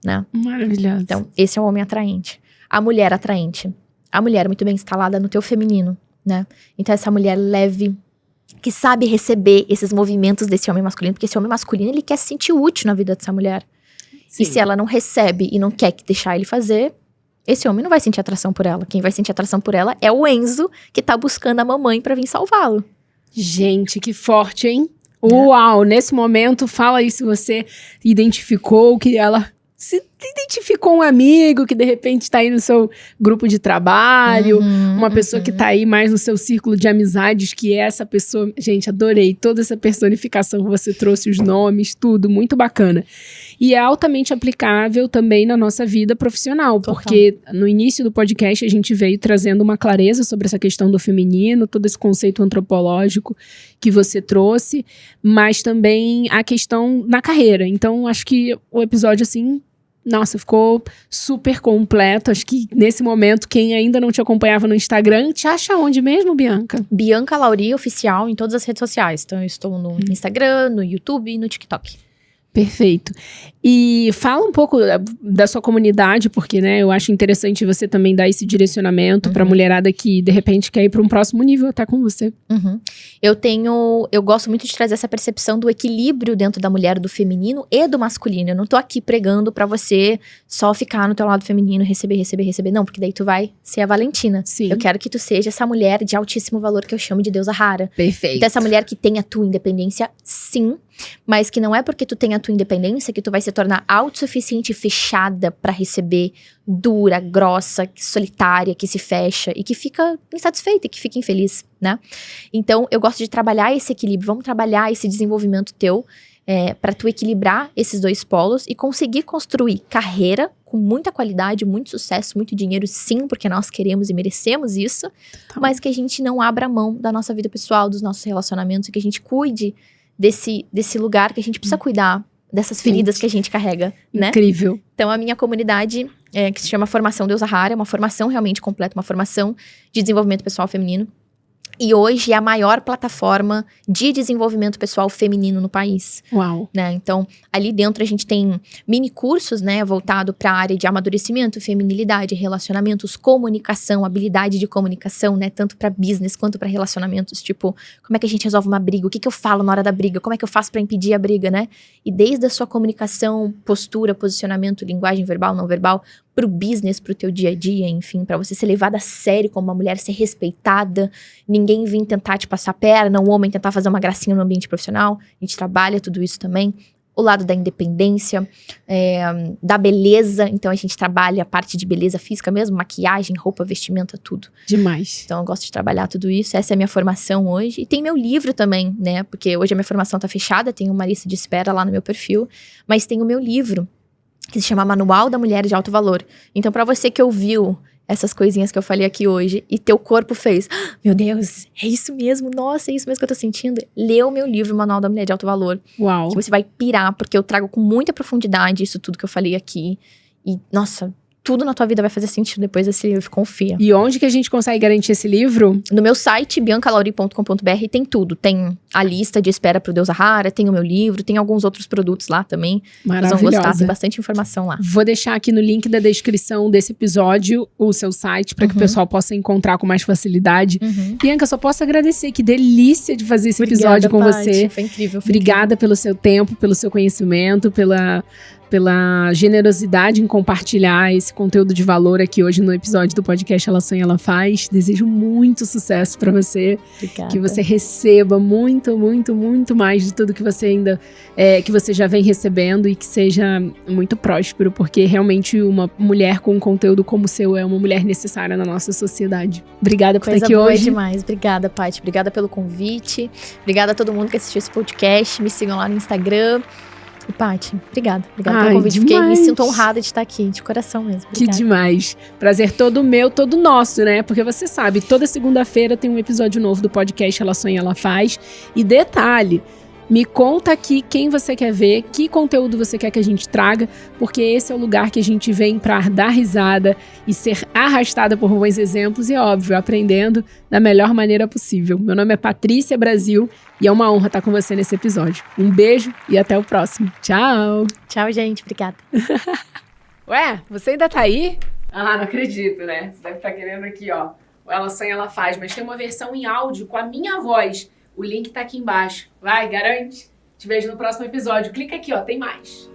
né? Maravilhoso. Então, esse é o homem atraente. A mulher atraente. A mulher muito bem instalada no teu feminino, né? Então, essa mulher leve, que sabe receber esses movimentos desse homem masculino, porque esse homem masculino, ele quer se sentir útil na vida dessa mulher. Sim. E se ela não recebe e não quer deixar ele fazer, esse homem não vai sentir atração por ela. Quem vai sentir atração por ela é o Enzo, que tá buscando a mamãe pra vir salvá-lo. Gente, que forte, hein? Uau! Nesse momento, fala aí se você identificou que ela... Se identificou um amigo que de repente tá aí no seu grupo de trabalho, uma pessoa que tá aí mais no seu círculo de amizades, que é essa pessoa. Gente, adorei toda essa personificação que você trouxe, os nomes, tudo, muito bacana. E é altamente aplicável também na nossa vida profissional, porque no início do podcast a gente veio trazendo uma clareza sobre essa questão do feminino, todo esse conceito antropológico que você trouxe, mas também a questão na carreira. Então, acho que o episódio, assim, nossa, ficou super completo. Acho que nesse momento, quem ainda não te acompanhava no Instagram, te acha onde mesmo, Bianca? Bianca Lauri Oficial em todas as redes sociais. Então, eu estou no Instagram, no YouTube e no TikTok. Perfeito. E fala um pouco da sua comunidade, porque, né, eu acho interessante você também dar esse direcionamento pra mulherada que, de repente, quer ir pra um próximo nível, tá com você. Eu gosto muito de trazer essa percepção do equilíbrio dentro da mulher, do feminino e do masculino. Eu não tô aqui pregando pra você só ficar no teu lado feminino, receber. Não, porque daí tu vai ser a Valentina. Sim. Eu quero que tu seja essa mulher de altíssimo valor que eu chamo de deusa Hera. Perfeito. Então, essa mulher que tem a tua independência, sim, mas que não é porque tu tem a tua independência que tu vai se tornar autossuficiente e fechada pra receber, dura, grossa, solitária, que se fecha e que fica insatisfeita e que fica infeliz, né? Então, eu gosto de trabalhar esse equilíbrio, vamos trabalhar esse desenvolvimento teu. para tu equilibrar esses dois polos e conseguir construir carreira com muita qualidade, muito sucesso, muito dinheiro, sim, porque nós queremos e merecemos isso, mas que a gente não abra mão da nossa vida pessoal, dos nossos relacionamentos, e que a gente cuide desse lugar que a gente precisa cuidar, dessas feridas que a gente carrega, né? Incrível. Então, a minha comunidade, que se chama Formação Deusa Rara, é uma formação realmente completa, uma formação de desenvolvimento pessoal feminino. E hoje é a maior plataforma de desenvolvimento pessoal feminino no país. Uau. Né? Então, ali dentro a gente tem mini cursos, né, voltado para a área de amadurecimento, feminilidade, relacionamentos, comunicação, habilidade de comunicação, né, tanto para business quanto para relacionamentos. Tipo, como é que a gente resolve uma briga? O que eu falo na hora da briga? Como é que eu faço para impedir a briga, né? E desde a sua comunicação, postura, posicionamento, linguagem verbal, não verbal, pro business, pro teu dia a dia, enfim, pra você ser levada a sério como uma mulher, ser respeitada, ninguém vir tentar te passar a perna, um homem tentar fazer uma gracinha no ambiente profissional, a gente trabalha tudo isso também. O lado da independência, da beleza, então a gente trabalha a parte de beleza física mesmo, maquiagem, roupa, vestimenta, tudo. Demais. Então eu gosto de trabalhar tudo isso, essa é a minha formação hoje. E tem meu livro também, né, porque hoje a minha formação tá fechada, tem uma lista de espera lá no meu perfil, mas tem o meu livro, que se chama Manual da Mulher de Alto Valor. Então, pra você que ouviu essas coisinhas que eu falei aqui hoje e teu corpo fez, meu Deus, é isso mesmo, nossa, é isso mesmo que eu tô sentindo, lê o meu livro, Manual da Mulher de Alto Valor. Uau. Que você vai pirar, porque eu trago com muita profundidade isso tudo que eu falei aqui. E, nossa, tudo na tua vida vai fazer sentido depois desse livro, confia. E onde que a gente consegue garantir esse livro? No meu site, biancalauri.com.br, tem tudo. Tem a lista de espera pro Deusa Rara, tem o meu livro, tem alguns outros produtos lá também. Maravilhosa. Vocês vão gostar, tem bastante informação lá. Vou deixar aqui no link da descrição desse episódio o seu site, para que o pessoal possa encontrar com mais facilidade. Bianca, só posso agradecer, que delícia de fazer esse episódio com Paty. você. Foi incrível. Obrigada pelo seu tempo, pelo seu conhecimento, pela generosidade em compartilhar esse conteúdo de valor aqui hoje no episódio do podcast Ela Sonha, Ela Faz. Desejo muito sucesso para você. Obrigada. Que você receba muito, muito, muito mais de tudo que você ainda que você já vem recebendo, e que seja muito próspero, porque realmente uma mulher com um conteúdo como o seu é uma mulher necessária na nossa sociedade. Obrigada por estar aqui boa hoje. Demais. Obrigada, Paty. Obrigada pelo convite. Obrigada a todo mundo que assistiu esse podcast. Me sigam lá no Instagram. E, Paty, obrigada pelo convite. Me sinto honrada de estar aqui, de coração mesmo. Obrigada. Que demais. Prazer todo meu, todo nosso, né? Porque você sabe, toda segunda-feira tem um episódio novo do podcast Ela Sonha, Ela Faz. E detalhe, me conta aqui quem você quer ver, que conteúdo você quer que a gente traga, porque esse é o lugar que a gente vem para dar risada e ser arrastada por bons exemplos e, óbvio, aprendendo da melhor maneira possível. Meu nome é Patrícia Brasil e é uma honra estar com você nesse episódio. Um beijo e até o próximo. Tchau! Tchau, gente. Obrigada. Ué, você ainda tá aí? Ah, não acredito, né? Você deve estar querendo aqui, ó. O Ela Sonha, Ela Faz, mas tem uma versão em áudio com a minha voz. O link tá aqui embaixo. Vai, garante. Te vejo no próximo episódio. Clica aqui, ó, tem mais.